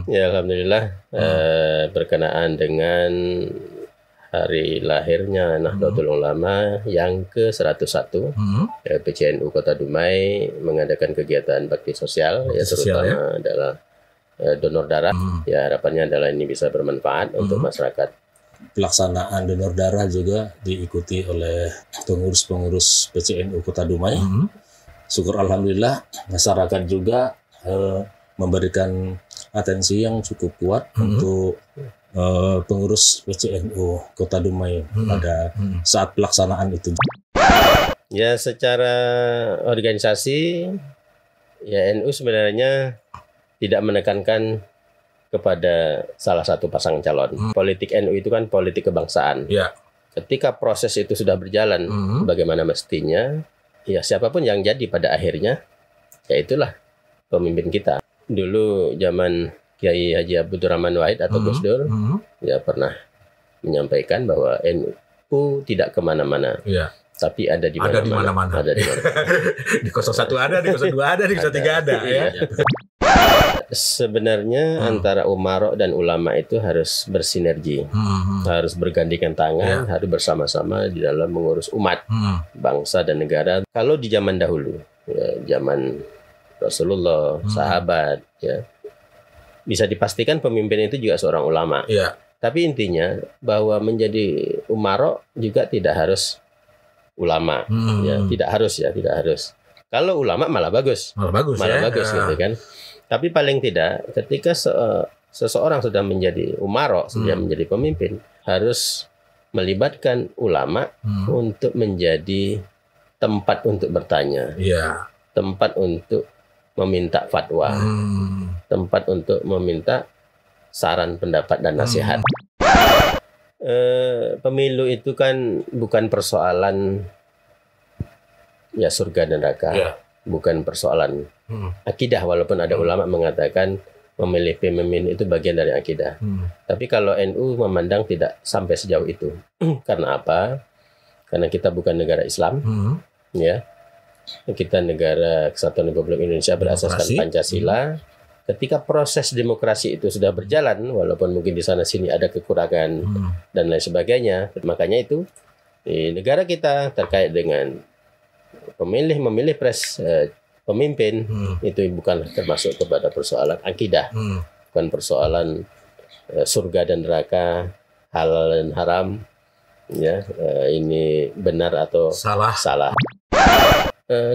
Ya, alhamdulillah berkenaan dengan hari lahirnya Nahdlatul Ulama yang ke-101, PCNU Kota Dumai mengadakan kegiatan bakti sosial, terutama adalah donor darah. Ya, harapannya adalah ini bisa bermanfaat untuk masyarakat. Pelaksanaan donor darah juga diikuti oleh pengurus-pengurus PCNU Kota Dumai. Syukur alhamdulillah masyarakat juga memberikan atensi yang cukup kuat untuk pengurus PCNU Kota Dumai pada saat pelaksanaan itu. Ya, secara organisasi ya NU sebenarnya tidak menekankan kepada salah satu pasangan calon. Politik NU itu kan politik kebangsaan. Ketika proses itu sudah berjalan bagaimana mestinya, ya siapapun yang jadi pada akhirnya, ya itulah pemimpin kita. Dulu zaman Kiai Haji Abdurrahman Wahid atau Gus Dur, ya pernah menyampaikan bahwa NU tidak kemana-mana, tapi ada di mana-mana. Ada di mana-mana. Di 01 ada, di 02 ada, di 03 ada. Ya. Sebenarnya antara umarok dan ulama itu harus bersinergi, harus bergandengan tangan, harus bersama-sama di dalam mengurus umat, bangsa dan negara. Kalau di zaman dahulu, ya, zaman Rasulullah, sahabat, ya, bisa dipastikan pemimpin itu juga seorang ulama. Tapi intinya bahwa menjadi umarok juga tidak harus ulama, ya, tidak harus. Kalau ulama malah bagus, gitu kan. Tapi paling tidak ketika seseorang sudah menjadi umarok, sudah menjadi pemimpin, harus melibatkan ulama untuk menjadi tempat untuk bertanya, tempat untuk meminta fatwa, tempat untuk meminta saran, pendapat, dan nasihat. Pemilu itu kan bukan persoalan ya surga dan neraka, bukan persoalan akidah, walaupun ada ulama mengatakan memilih pemimpin itu bagian dari akidah. Tapi kalau NU memandang tidak sampai sejauh itu. Karena apa? Karena kita bukan negara Islam, ya. Kita negara Kesatuan Republik Indonesia berasaskan Pancasila. Ketika proses demokrasi itu sudah berjalan, walaupun mungkin di sana sini ada kekurangan dan lain sebagainya, makanya itu di negara kita terkait dengan memilih pemimpin itu bukan termasuk kepada persoalan akidah, bukan persoalan surga dan neraka, halal dan haram, ya, ini benar atau salah.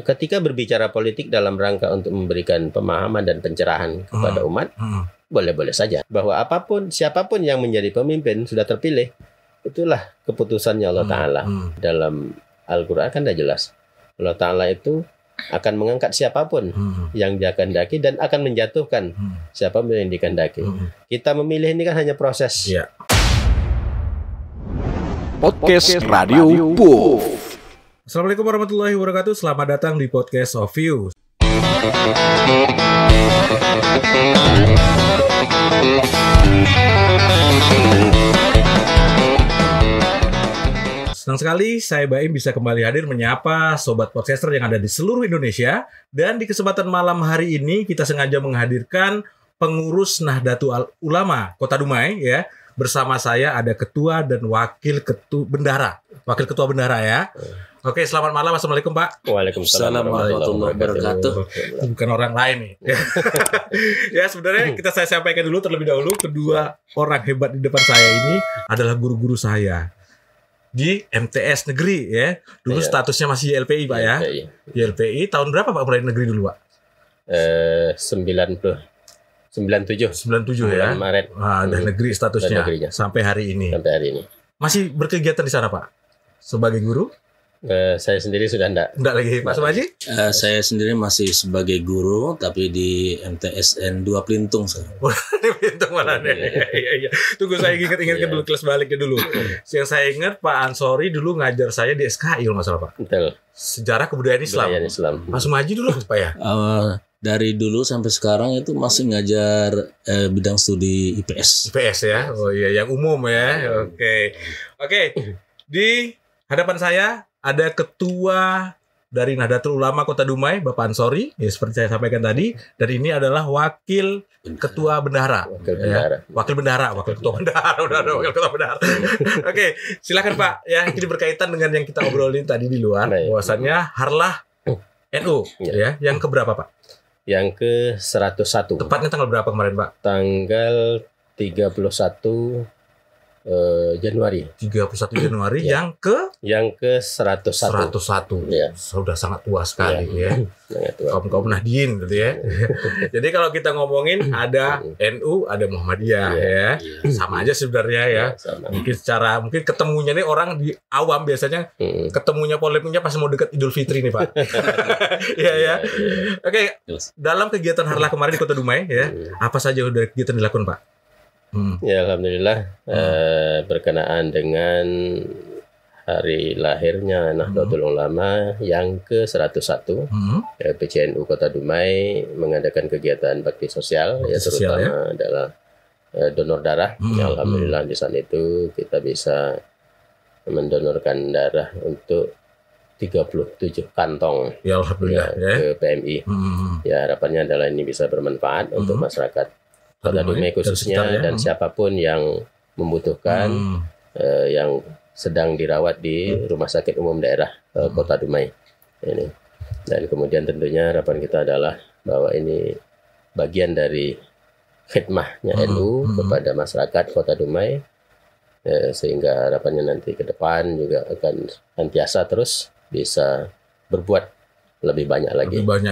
Ketika berbicara politik dalam rangka untuk memberikan pemahaman dan pencerahan kepada umat, boleh-boleh saja. Bahwa siapapun yang menjadi pemimpin sudah terpilih, itulah keputusannya Allah Ta'ala. Dalam Al-Quran kan sudah jelas. Allah Ta'ala itu akan mengangkat siapapun yang dia kehendaki dan akan menjatuhkan siapapun yang dikehendaki. Kita memilih ini kan hanya proses. Podcast Radio Puff. Assalamualaikum warahmatullahi wabarakatuh. Selamat datang di Podcast of You. Senang sekali saya Baim bisa kembali hadir menyapa sobat podcaster yang ada di seluruh Indonesia. Dan di kesempatan malam hari ini kita sengaja menghadirkan pengurus Nahdlatul Ulama Kota Dumai, ya. Bersama saya ada ketua dan wakil ketua bendara ya. Oke, selamat malam. Assalamualaikum, Pak. Waalaikumsalam warahmatullahi wabarakatuh. Bukan orang lain nih. Ya, sebenarnya saya sampaikan dulu terlebih dahulu, kedua orang hebat di depan saya ini adalah guru-guru saya di MTS negeri, ya. Dulu statusnya masih YLPI, Pak, ya. YLPI tahun berapa Pak mulai negeri dulu, Pak? 97 ya. Maret. Nah, udah negeri statusnya sampai hari ini. Masih berkegiatan di sana, Pak? Sebagai guru? Saya sendiri sudah enggak lagi, Pak Sumaji? Saya sendiri masih sebagai guru, tapi di MTSN 2 Pelintung sekarang. Di Pelintung mana nih? Iya. Tunggu saya ingat dulu kelas baliknya dulu. Yang saya ingat Pak Ansori dulu ngajar saya di SKI kalau nggak salah, Pak. Betul. Sejarah Kebudayaan Islam. Pak Sumaji dulu, Pak ya? Dari dulu sampai sekarang itu masih ngajar bidang studi IPS. IPS ya? Oh iya, yang umum ya. Oke. Di hadapan saya ada ketua dari Nahdlatul Ulama Kota Dumai, Bapak Ansori, ya seperti saya sampaikan tadi, dan ini adalah wakil ketua bendahara. Wakil ketua bendahara. Wakil ketua bendahara. Oke, silakan Pak. Ya, ini berkaitan dengan yang kita obrolin tadi di luar, bahwasannya Harlah NU, ya. Yang keberapa Pak? Yang ke-101. Tepatnya tanggal berapa kemarin Pak? Tanggal 31 Januari. 31 Januari yang ke-101. Ya. Sudah sangat tua sekali ya. Kaum Nahdien gitu ya. Jadi kalau kita ngomongin ada NU, ada Muhammadiyah ya. Sama aja sebenarnya ya. Mungkin ketemunya nih orang di awam biasanya ketemunya polemiknya pas mau dekat Idul Fitri nih Pak. ya. Oke, dalam kegiatan Harlah kemarin di Kota Dumai ya, apa saja udah kegiatan dilakukan Pak? Ya alhamdulillah berkenaan dengan hari lahirnya Nahdlatul Ulama yang ke-101 PCNU Kota Dumai mengadakan kegiatan bakti sosial ya terutama adalah donor darah. Ya, alhamdulillah di saat itu kita bisa mendonorkan darah untuk 37 kantong ya alhamdulillah ke PMI. Ya harapannya adalah ini bisa bermanfaat untuk masyarakat Kota Dumai khususnya dan siapapun yang membutuhkan yang sedang dirawat di Rumah Sakit Umum Daerah Kota Dumai ini. Dan kemudian tentunya harapan kita adalah bahwa ini bagian dari khidmahnya NU kepada masyarakat Kota Dumai sehingga harapannya nanti ke depan juga akan senantiasa terus bisa berbuat lebih banyak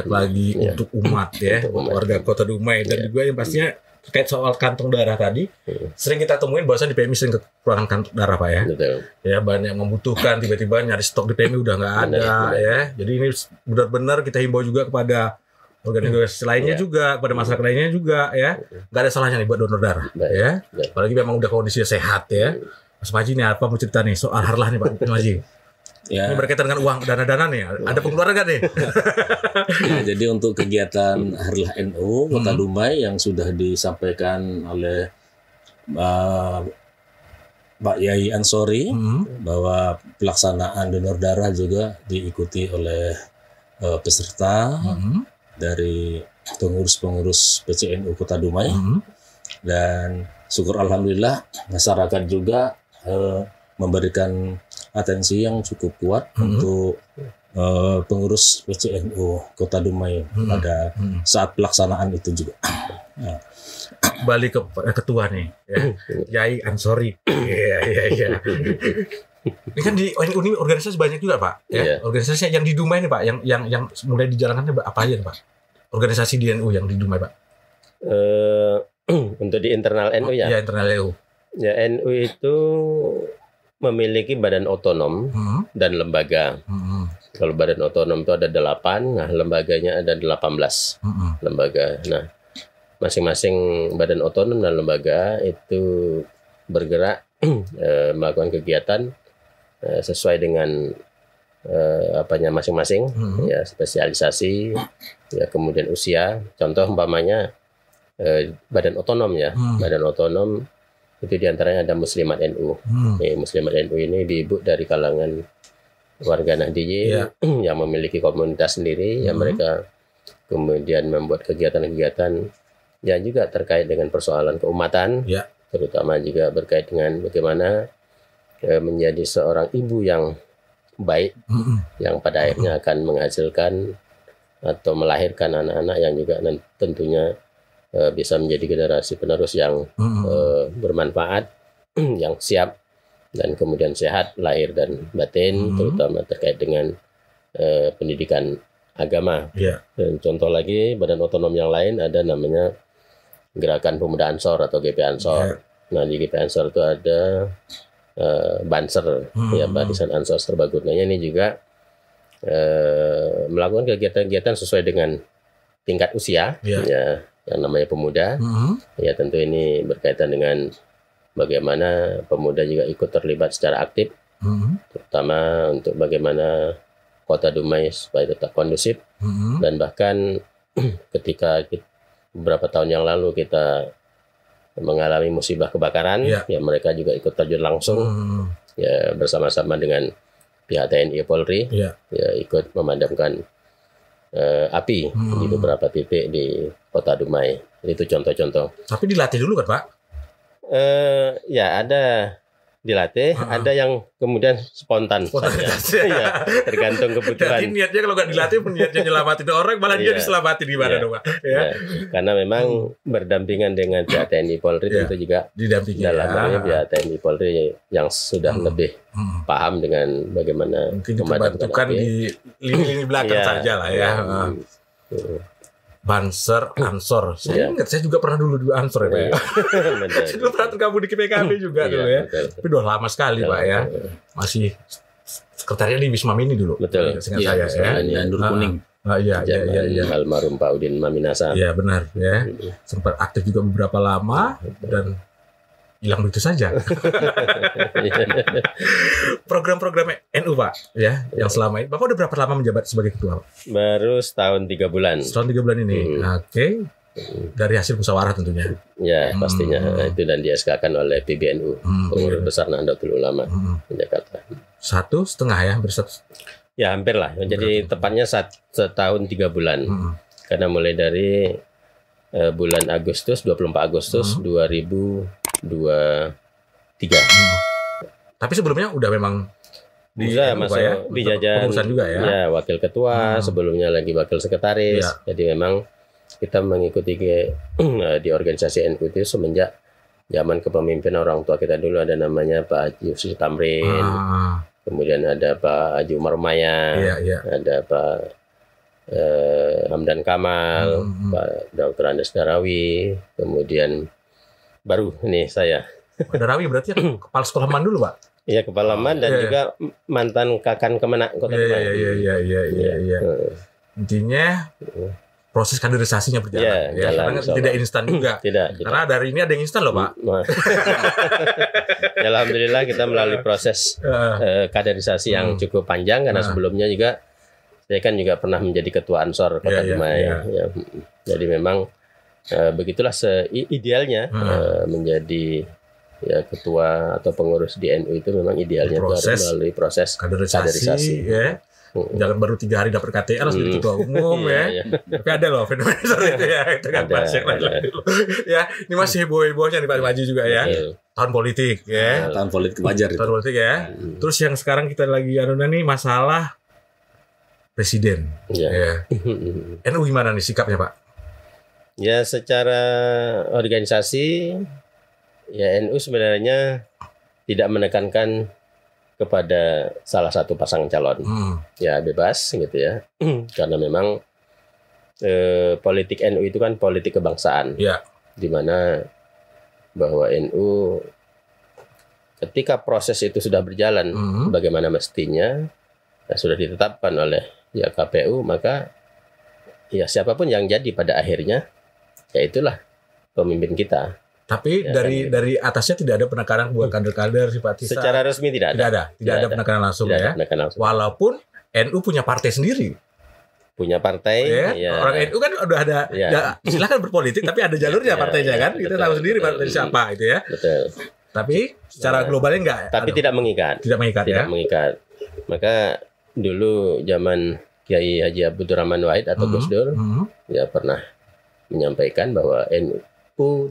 lagi untuk umat ya, untuk warga Kota Dumai dan juga yang pastinya terkait soal kantong darah tadi sering kita temuin bahwasan di PMI sering kekurangan kantong darah Pak ya. Betul. Ya banyak membutuhkan tiba-tiba nyari stok di PMI udah nggak ada ya. Jadi ini benar-benar kita himbau juga kepada organisasi lainnya juga, kepada masyarakat lainnya juga ya. Nggak ada salahnya nih buat donor darah ya. Apalagi memang udah kondisinya sehat ya. Mas Maji nih apa mau cerita nih soal Harlah nih Pak Maji? Ya. Ini berkaitan dengan uang dana-dana nih. Ada pengeluaran nggak nih? Ya, jadi untuk kegiatan Harlah NU Kota Dumai yang sudah disampaikan oleh Pak Yai Ansori bahwa pelaksanaan donor darah juga diikuti oleh peserta dari pengurus-pengurus PCNU Kota Dumai dan syukur alhamdulillah masyarakat juga memberikan atensi yang cukup kuat untuk pengurus PCNU Kota Dumai pada saat pelaksanaan itu juga. Balik ke ketua nih, ya. Yai Ansori. Iya. Ini kan di NU ini organisasi banyak juga Pak. Ya. Organisasi yang di Dumai nih Pak, yang mulai dijalankan apa aja nih, Pak? Organisasi di NU yang di Dumai Pak. Untuk di internal NU ya. Ya internal NU. Ya NU itu memiliki badan otonom dan lembaga. Kalau badan otonom itu ada 8, nah lembaganya ada 18 lembaga. Nah, masing-masing badan otonom dan lembaga itu bergerak melakukan kegiatan sesuai dengan apanya masing-masing, ya spesialisasi, ya kemudian usia. Contoh umpamanya badan otonom ya, badan otonom itu diantaranya ada Muslimat NU. Muslimat NU ini diibu dari kalangan warga Nahdliyin yang memiliki komunitas sendiri, yang mereka kemudian membuat kegiatan-kegiatan yang juga terkait dengan persoalan keumatan, terutama juga berkait dengan bagaimana menjadi seorang ibu yang baik, yang pada akhirnya akan menghasilkan atau melahirkan anak-anak yang juga tentunya bisa menjadi generasi penerus yang bermanfaat, yang siap dan kemudian sehat lahir dan batin, terutama terkait dengan pendidikan agama. Dan contoh lagi badan otonom yang lain ada namanya Gerakan Pemuda Ansor atau GP Ansor. Nah di GP Ansor itu ada Banser, ya Barisan Ansor Serbaguna. Ini juga melakukan kegiatan-kegiatan sesuai dengan tingkat usia, ya yang namanya pemuda. Ya tentu ini berkaitan dengan bagaimana pemuda juga ikut terlibat secara aktif, terutama untuk bagaimana Kota Dumai supaya tetap kondusif, dan bahkan ketika beberapa tahun yang lalu kita mengalami musibah kebakaran, ya mereka juga ikut terjun langsung, ya bersama-sama dengan pihak TNI Polri ya ikut memadamkan api di beberapa titik di Kota Dumai. Itu contoh-contoh. Tapi dilatih dulu kan Pak? Ya ada dilatih, ada yang kemudian spontan saja. Ya, tergantung kebutuhan. Jadi niatnya kalau nggak dilatih, niatnya nyelamatin orang, malah dia diselamatin gimana dong Pak? Ya. Karena memang berdampingan dengan pihak TNI Polri tentu juga didampingi dalamnya pihak TNI Polri yang sudah lebih paham dengan bagaimana mungkin dibantukan di lini belakang saja lah ya. Banser, Ansor. Saya ingat, saya juga pernah dulu di Ansor ya Pak ya. Saya juga pernah tergabung di PKB juga dulu ya. Tapi udah lama sekali Pak ya. Masih sekretariat di Wisma Mini dulu. Betul. Seingat saya ya. Jandur kuning. Iya. Almarhum Pak Udin Maminasa. Iya benar ya. Sempat aktif juga beberapa lama dan hilang begitu saja. Program-program NU Pak ya, yang selama ini Bapak udah berapa lama menjabat sebagai ketua? Baru setahun 3 bulan. Setahun 3 bulan ini. Oke. Dari hasil musyawarah tentunya. Ya pastinya itu, dan di SK-kan oleh PBNU, Pengurus Besar Nahdlatul Ulama Jakarta. 1,5 ya, hampir 1. Ya hampir lah. Jadi tepatnya setahun 3 bulan. Karena mulai dari bulan Agustus, 24 Agustus 2023. Tapi sebelumnya udah memang masuk di jajaran juga ya. Ya, wakil ketua, sebelumnya lagi wakil sekretaris. Jadi memang kita mengikuti di organisasi NU itu semenjak zaman kepemimpinan orang tua kita dulu. Ada namanya Pak Haji Yusuf Tamrin, kemudian ada Pak Haji Umar Maya, ada Pak Hamdan Kamal, Pak Dr. Andes Darawi, kemudian baru ini saya. Pak Darawi berarti kepala sekolah MAN dulu Pak? Iya, kepala MAN dan juga mantan Kakan Kemenak Kota Dumai. Iya. Intinya proses kaderisasinya berjalan. Karena tidak instan juga. Tidak. Karena dari ini ada yang instan loh Pak. Alhamdulillah kita melalui proses kaderisasi yang cukup panjang, karena sebelumnya juga saya kan juga pernah menjadi ketua Ansor Kota Dumai. Jadi memang begitulah idealnya menjadi ketua atau pengurus di NU itu. Memang idealnya harus melalui proses kaderisasi. Ya. Jangan baru 3 hari dapat KTR langsung jadi ketua umum ya. Tapi ada loh fenomena itu ya. Itu kan masih ya. Ini masih heboh-hebohnya nih Pak Maju juga ya. Tahun politik ya. Tahun politik wajar. Tahun politik ya. Terus yang sekarang kita lagi nih masalah presiden. Ya. NU gimana nih sikapnya Pak? Ya, secara organisasi ya NU sebenarnya tidak menekankan kepada salah satu pasangan calon. Ya bebas gitu ya. Karena memang politik NU itu kan politik kebangsaan. Di mana bahwa NU ketika proses itu sudah berjalan bagaimana mestinya, sudah ditetapkan oleh KPU, maka ya siapapun yang jadi pada akhirnya ya itulah pemimpin kita. Tapi dari atasnya tidak ada penekanan buat kader-kader simpatisan. Secara resmi tidak ada penekanan langsung ya. Walaupun NU punya partai sendiri. Punya partai. Orang NU kan udah ada. Silakan berpolitik, tapi ada jalurnya partainya kan. Kita tahu sendiri partai siapa itu ya. Betul. Tapi secara globalnya enggak. Tapi tidak mengikat. Tidak mengikat. Maka dulu zaman Kiai Haji Abdurrahman Wahid atau Gus Dur ya pernah menyampaikan bahwa NU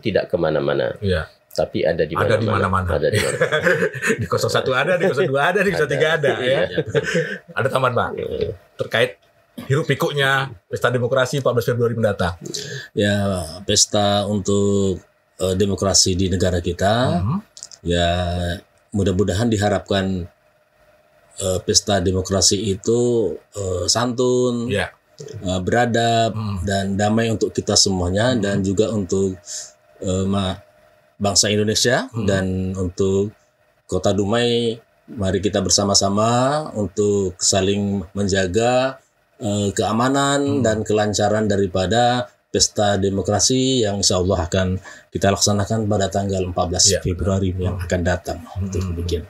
tidak kemana-mana, tapi ada di mana-mana. Ada di mana-mana. Di 01 ada, di 02 ada, di 03 ada. Ya. Ada tambahan Pak terkait hiruk pikuknya pesta demokrasi 14 Februari mendatang. Ya, pesta untuk demokrasi di negara kita. Ya, mudah-mudahan diharapkan pesta demokrasi itu santun. Beradab dan damai untuk kita semuanya, dan juga untuk bangsa Indonesia dan untuk Kota Dumai. Mari kita bersama-sama untuk saling menjaga keamanan dan kelancaran daripada pesta demokrasi yang insya Allah akan kita laksanakan pada tanggal 14 Februari yang akan datang. Demikian.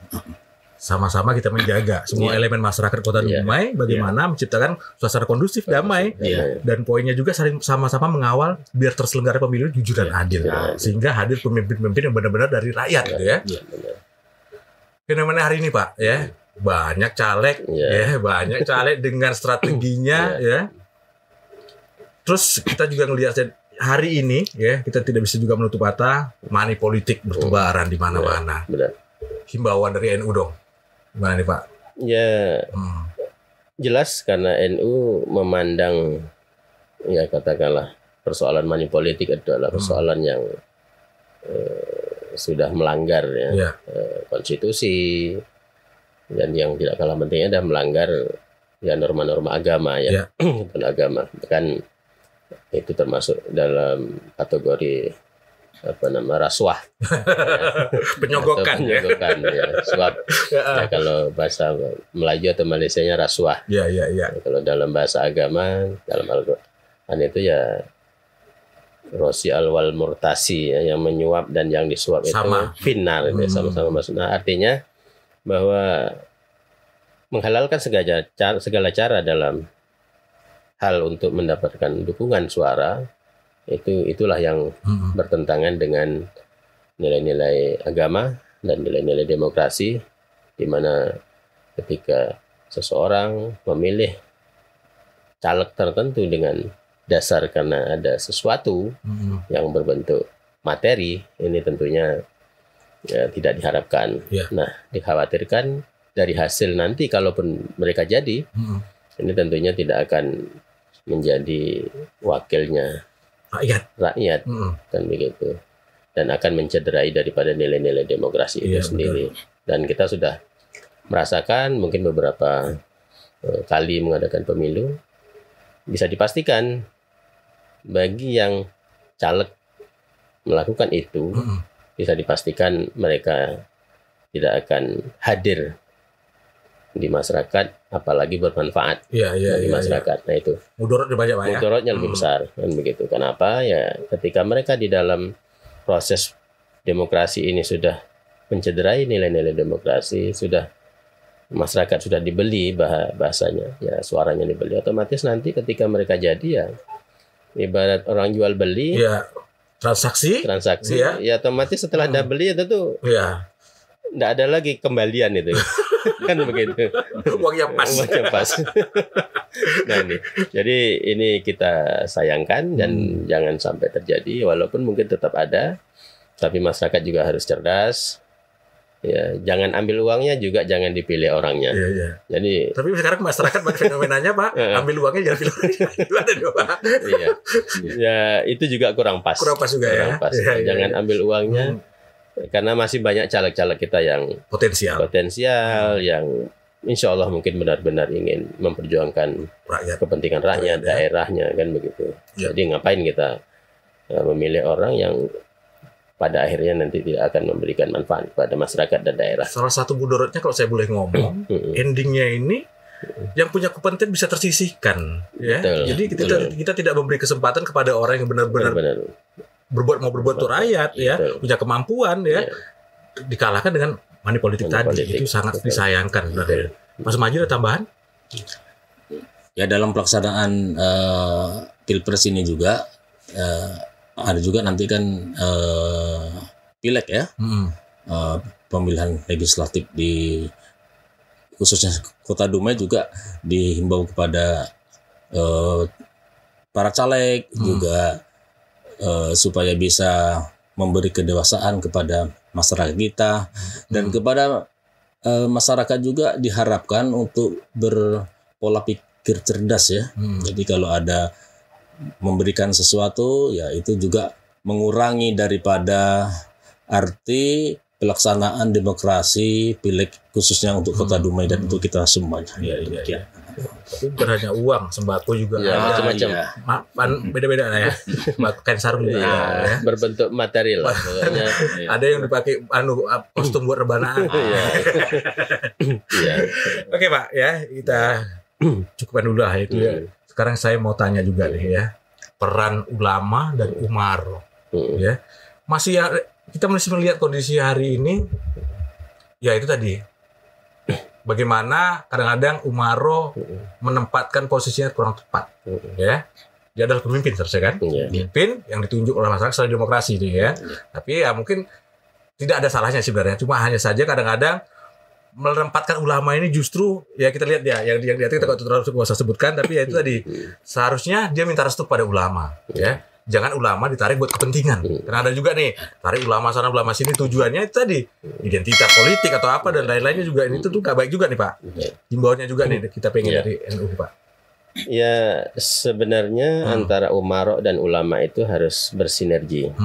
Sama-sama kita menjaga semua elemen masyarakat Kota Dumai bagaimana menciptakan suasana kondusif, damai, dan poinnya juga saling sama-sama mengawal biar terselenggara pemilu jujur dan adil, sehingga hadir pemimpin-pemimpin yang benar-benar dari rakyat gitu ya. Fenomena hari ini Pak ya, banyak caleg banyak caleg dengan strateginya ya. Terus kita juga ngelihat hari ini ya, kita tidak bisa juga menutup mata money politik bertebaran di mana-mana. Benar. Himbauan dari NU dong. Gimana nih Pak? Ya jelas karena NU memandang ya katakanlah persoalan money politik adalah persoalan yang sudah melanggar konstitusi, dan yang tidak kalah pentingnya adalah melanggar ya norma-norma agama dan agama, bahkan itu termasuk dalam kategori rasuah, penyogokan ya, suap. Ya, kalau bahasa Melayu atau Malaysianya rasuah. Ya. Kalau dalam bahasa agama, dalam Al-Quran itu ya rosi al-wal murtasi, ya, yang menyuap dan yang disuap sama. Itu final, sama-sama masuk. Nah, artinya bahwa menghalalkan segala cara dalam hal untuk mendapatkan dukungan suara, itulah yang bertentangan dengan nilai-nilai agama dan nilai-nilai demokrasi, di mana ketika seseorang memilih caleg tertentu dengan dasar karena ada sesuatu yang berbentuk materi, ini tentunya ya, tidak diharapkan. Nah, dikhawatirkan dari hasil nanti kalaupun mereka jadi, ini tentunya tidak akan menjadi wakilnya rakyat kan begitu, dan akan mencederai daripada nilai-nilai demokrasi itu sendiri. Dan kita sudah merasakan mungkin beberapa kali mengadakan pemilu, bisa dipastikan bagi yang caleg melakukan itu, bisa dipastikan mereka tidak akan hadir di masyarakat, apalagi bermanfaat bagi masyarakat. Nah itu mudorotnya lebih besar kan begitu. Kenapa? Ya ketika mereka di dalam proses demokrasi ini sudah mencederai nilai-nilai demokrasi, sudah masyarakat sudah dibeli, bahasanya ya, suaranya dibeli, otomatis nanti ketika mereka jadi ya ibarat orang jual beli, transaksi ya otomatis setelah anda beli itu tuh nggak ada lagi kembalian itu. Kan begitu. Uangnya pas. Nah, jadi ini kita sayangkan dan jangan sampai terjadi, walaupun mungkin tetap ada, tapi masyarakat juga harus cerdas. Ya, jangan ambil uangnya, juga jangan dipilih orangnya. Jadi tapi sekarang masyarakat fenomenanya Pak, ambil uangnya jangan pilih orangnya. Ya, itu juga kurang pas. Kurang pas juga pas. Jangan ambil uangnya. Karena masih banyak caleg-caleg kita yang potensial yang insya Allah mungkin benar-benar ingin memperjuangkan kepentingan rakyat, daerahnya kan begitu. Jadi ngapain kita memilih orang yang pada akhirnya nanti tidak akan memberikan manfaat pada masyarakat dan daerah. Salah satu mudorotnya kalau saya boleh ngomong, endingnya ini yang punya kepentingan bisa tersisihkan, ya. Jadi kita tidak memberi kesempatan kepada orang yang benar-benar berbuat untuk rakyat, punya kemampuan, dikalahkan dengan money politik tadi. Itu sangat disayangkan. Mas Maju ada tambahan? Ya, dalam pelaksanaan Pilpres ini juga ada juga nanti kan pileg ya, pemilihan legislatif di khususnya Kota Dumai juga dihimbau kepada para caleg juga supaya bisa memberi kedewasaan kepada masyarakat kita, dan kepada masyarakat juga diharapkan untuk berpola pikir cerdas ya. Jadi kalau ada memberikan sesuatu, ya itu juga mengurangi daripada arti pelaksanaan demokrasi pileg khususnya untuk Kota Dumai dan untuk kita semuanya. Tapi bukan hanya uang, sembako juga macam-macam. Beda-beda lah ya. Kain sarung juga berbentuk materi lah. Ada yang dipakai kostum buat rebanaan. Oke Pak, ya kita cukupkan dulu lah itu ya. Sekarang saya mau tanya juga nih ya, peran ulama dan umaro. Ya, masih kita masih melihat kondisi hari ini. Ya itu tadi. Bagaimana kadang-kadang umaro menempatkan posisinya kurang tepat, ya. Dia adalah pemimpin, kan? Pemimpin yang ditunjuk oleh masyarakat secara demokrasi, itu ya. Tapi ya mungkin tidak ada salahnya sebenarnya. Cuma hanya saja kadang-kadang menempatkan ulama ini justru ya kita lihat ya yang di atas kita terlalu usah sebutkan, tapi ya itu tadi seharusnya dia minta restu pada ulama, ya. Jangan ulama ditarik buat kepentingan. Karena ada juga nih, tarik ulama sana ulama sini tujuannya itu tadi identitas politik atau apa dan lain-lainnya juga ini tuh gak baik juga nih Pak. Himbauannya juga nih kita pengen dari NU Pak. Ya sebenarnya antara umarok dan ulama itu harus bersinergi,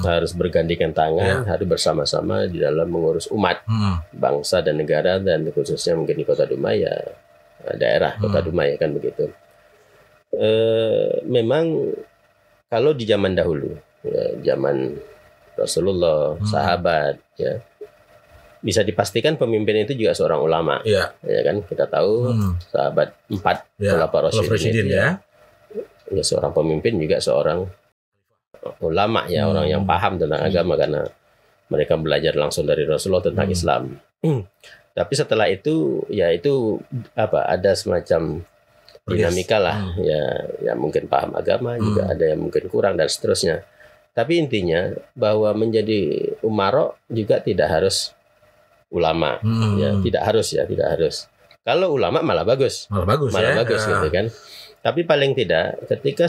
harus bergandengan tangan, harus bersama-sama di dalam mengurus umat, bangsa dan negara, dan khususnya mungkin di Kota Dumai ya daerah Kota Dumai kan begitu. Memang kalau di zaman dahulu, ya, zaman Rasulullah, sahabat, ya bisa dipastikan pemimpin itu juga seorang ulama, ya kan kita tahu sahabat 4 Khulafaur Rasyidin ya seorang pemimpin juga seorang ulama ya orang yang paham tentang agama karena mereka belajar langsung dari Rasulullah tentang Islam. Tapi setelah itu ya itu ada semacam dinamika lah ya mungkin paham agama juga ada yang mungkin kurang dan seterusnya. Tapi intinya bahwa menjadi umarok juga tidak harus ulama ya tidak harus. Kalau ulama malah bagus gitu kan. Tapi paling tidak ketika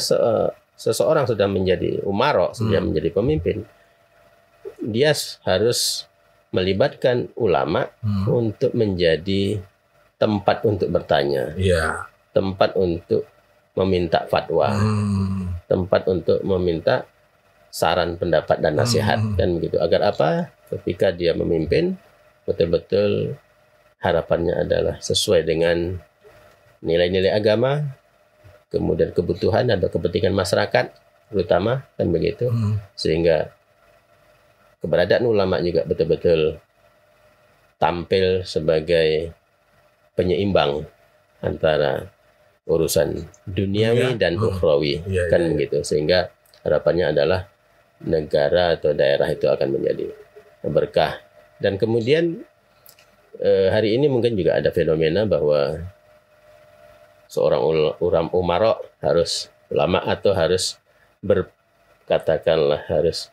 seseorang sudah menjadi umarok sudah menjadi pemimpin, dia harus melibatkan ulama untuk menjadi tempat untuk bertanya. Tempat untuk meminta fatwa, tempat untuk meminta saran, pendapat dan nasihat kan begitu. Agar apa? Ketika dia memimpin betul-betul harapannya adalah sesuai dengan nilai-nilai agama, kemudian kebutuhan atau kepentingan masyarakat terutama kan begitu. Sehingga keberadaan ulama juga betul-betul tampil sebagai penyeimbang antara urusan duniawi dan ukhrawi kan begitu, sehingga harapannya adalah negara atau daerah itu akan menjadi berkah. Dan kemudian hari ini mungkin juga ada fenomena bahwa seorang umarok harus ulama atau harus katakanlah harus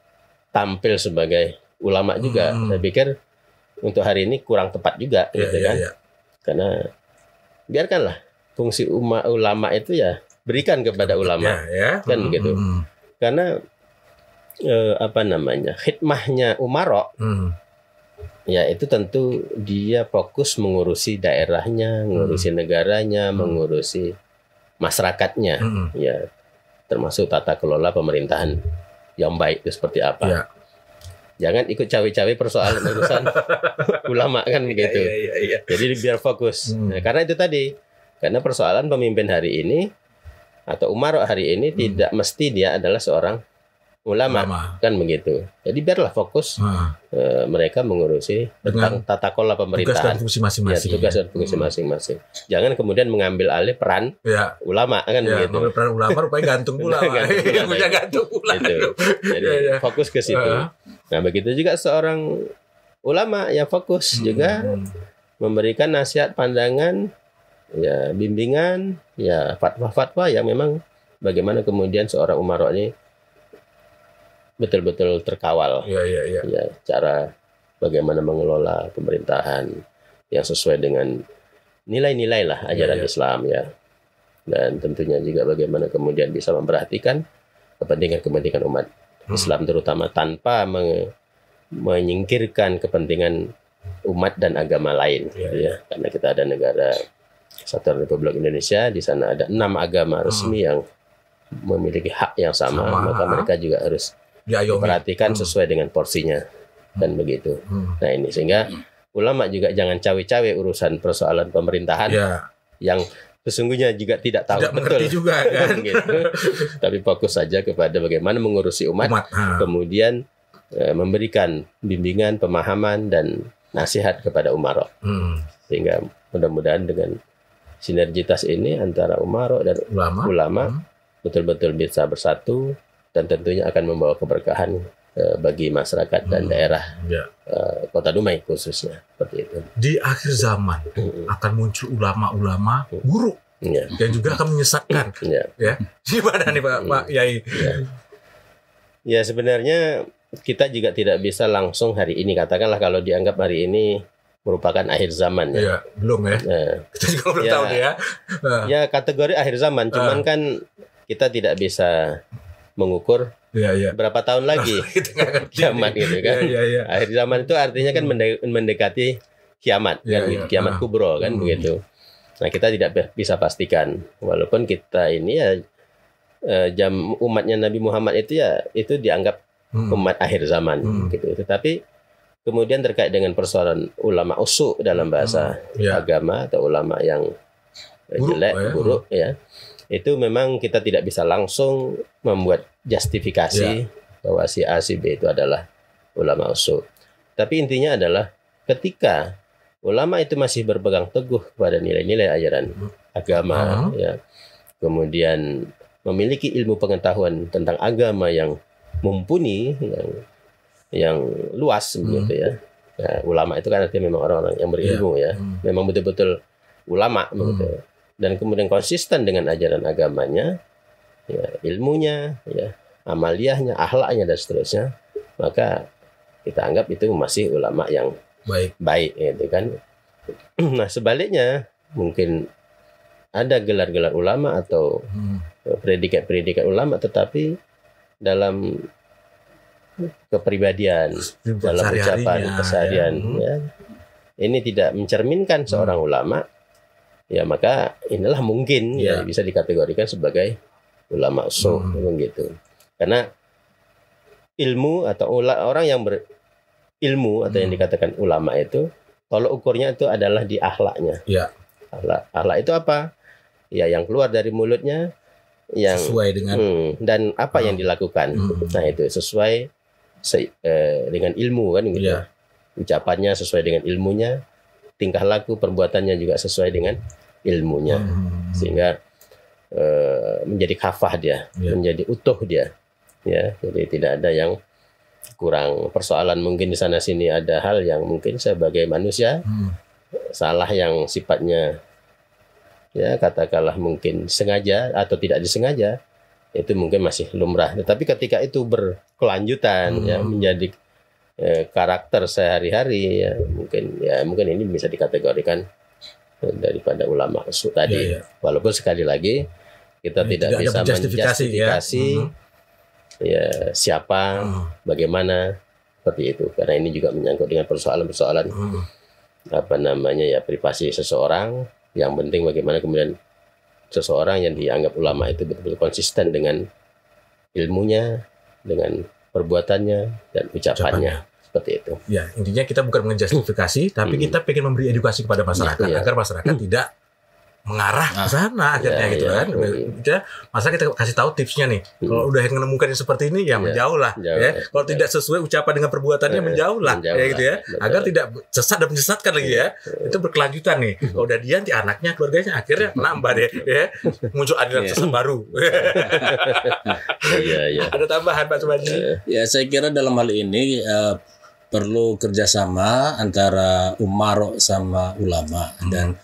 tampil sebagai ulama juga. Saya pikir untuk hari ini kurang tepat juga gitu kan. Karena biarkanlah fungsi ulama itu ya berikan kepada ulama kan begitu. Karena khidmahnya umarok ya itu tentu dia fokus mengurusi daerahnya, mengurusi negaranya, mengurusi masyarakatnya ya, termasuk tata kelola pemerintahan yang baik itu seperti apa. Jangan ikut cawe-cawe persoalan urusan ulama kan begitu. Jadi biar fokus. Nah, karena itu tadi, karena persoalan pemimpin hari ini atau umarok hari ini tidak mesti dia adalah seorang ulama kan begitu. Jadi biarlah fokus mereka mengurusi tentang tata kelola pemerintahan, tugas dan fungsi masing-masing. Tugas dan fungsi masing-masing. Jangan kemudian mengambil alih peran ulama kan begitu. Mengambil peran ulama rupanya gantung pula. gantung pula. Gitu. Jadi fokus ke situ. Nah begitu juga seorang ulama yang fokus juga memberikan nasihat, pandangan, ya bimbingan, ya fatwa-fatwa yang memang bagaimana kemudian seorang umarok ini betul-betul terkawal. Ya, cara bagaimana mengelola pemerintahan yang sesuai dengan nilai-nilai lah ajaran Islam ya. Dan tentunya juga bagaimana kemudian bisa memperhatikan kepentingan-kepentingan umat Islam terutama tanpa menyingkirkan kepentingan umat dan agama lain ya. Karena kita ada negara Kesatuan Republik Indonesia, di sana ada 6 agama resmi yang memiliki hak yang sama. Maka mereka juga harus diperhatikan sesuai dengan porsinya dan begitu. Nah ini sehingga ulama juga jangan cawe-cawe urusan persoalan pemerintahan yang sesungguhnya juga tidak tahu betul juga kan gitu. Tapi fokus saja kepada bagaimana mengurusi umat. Kemudian memberikan bimbingan, pemahaman dan nasihat kepada umarok. Sehingga mudah-mudahan dengan sinergitas ini antara umarok dan ulama betul-betul bisa bersatu dan tentunya akan membawa keberkahan bagi masyarakat dan daerah Kota Dumai khususnya seperti itu. Di akhir zaman akan muncul ulama-ulama buruk yang juga akan menyesatkan. Ya, gimana nih Pak Yai? Ya sebenarnya kita juga tidak bisa langsung hari ini, katakanlah kalau dianggap hari ini merupakan akhir zaman ya. Iya, belum ya. Kita juga belum tahu nih ya. Ya kategori akhir zaman, cuman kan kita tidak bisa mengukur berapa tahun lagi kiamat gitu kan. Akhir zaman itu artinya kan mendekati kiamat kan, kiamat kubro kan begitu. Nah, kita tidak bisa pastikan, walaupun kita ini ya umatnya Nabi Muhammad itu ya itu dianggap umat akhir zaman gitu. Tetapi kemudian terkait dengan persoalan ulama usuk dalam bahasa agama atau ulama yang jelek, buruk ya. Itu memang kita tidak bisa langsung membuat justifikasi bahwa si A si B itu adalah ulama usuk. Tapi intinya adalah ketika ulama itu masih berpegang teguh kepada nilai-nilai ajaran agama ya. Kemudian memiliki ilmu pengetahuan tentang agama yang mumpuni, yang luas begitu ya. Ya. Ulama itu kan artinya memang orang-orang yang berilmu ya. Memang betul-betul ulama begitu. Dan kemudian konsisten dengan ajaran agamanya, ya, ilmunya, ya, amaliyahnya, akhlaknya dan seterusnya, maka kita anggap itu masih ulama yang baik gitu kan. Nah, sebaliknya mungkin ada gelar-gelar ulama atau predikat-predikat ulama, tetapi dalam kepribadian, dalam ucapan keseharian ya, ini tidak mencerminkan seorang ulama, ya maka inilah mungkin ya bisa dikategorikan sebagai ulama usuk begitu. Karena ilmu atau orang yang berilmu atau yang dikatakan ulama itu tolok ukurnya itu adalah di akhlaknya. Akhlak itu apa? Ya yang keluar dari mulutnya, yang sesuai dengan dan apa yang dilakukan. Nah itu sesuai dengan ilmu kan gitu. Ucapannya sesuai dengan ilmunya, tingkah laku perbuatannya juga sesuai dengan ilmunya, sehingga menjadi kafah dia, menjadi utuh dia. Ya, jadi tidak ada yang kurang. Persoalan mungkin di sana sini ada hal yang mungkin sebagai manusia salah yang sifatnya ya katakanlah mungkin sengaja atau tidak disengaja, itu mungkin masih lumrah. Tetapi ketika itu berkelanjutan ya menjadi karakter sehari-hari ya mungkin ini bisa dikategorikan daripada ulama usuk tadi. Walaupun sekali lagi kita tidak bisa menjustifikasi ya siapa, bagaimana seperti itu, karena ini juga menyangkut dengan persoalan-persoalan apa namanya ya privasi seseorang. Yang penting bagaimana kemudian seseorang yang dianggap ulama itu betul-betul konsisten dengan ilmunya, dengan perbuatannya dan ucapannya. Seperti itu. Ya, intinya kita bukan menjustifikasi, tapi kita pengen memberi edukasi kepada masyarakat agar masyarakat tidak mengarah ke sana akhirnya gitu kan. Masa kita kasih tahu tipsnya nih. Kalau udah menemukan yang seperti ini ya menjauh lah ya. Kalau tidak sesuai ucapan dengan perbuatannya menjauh lah ya gitu ya. Agar tidak sesat dan menyesatkan lagi ya. Itu berkelanjutan nih. Kalau udah dia nanti anaknya, keluarganya akhirnya nambah deh ya. Muncul aliran sesat baru. Ada tambahan Pak Subaji? Ya saya kira dalam hal ini perlu kerjasama antara umaro sama ulama dan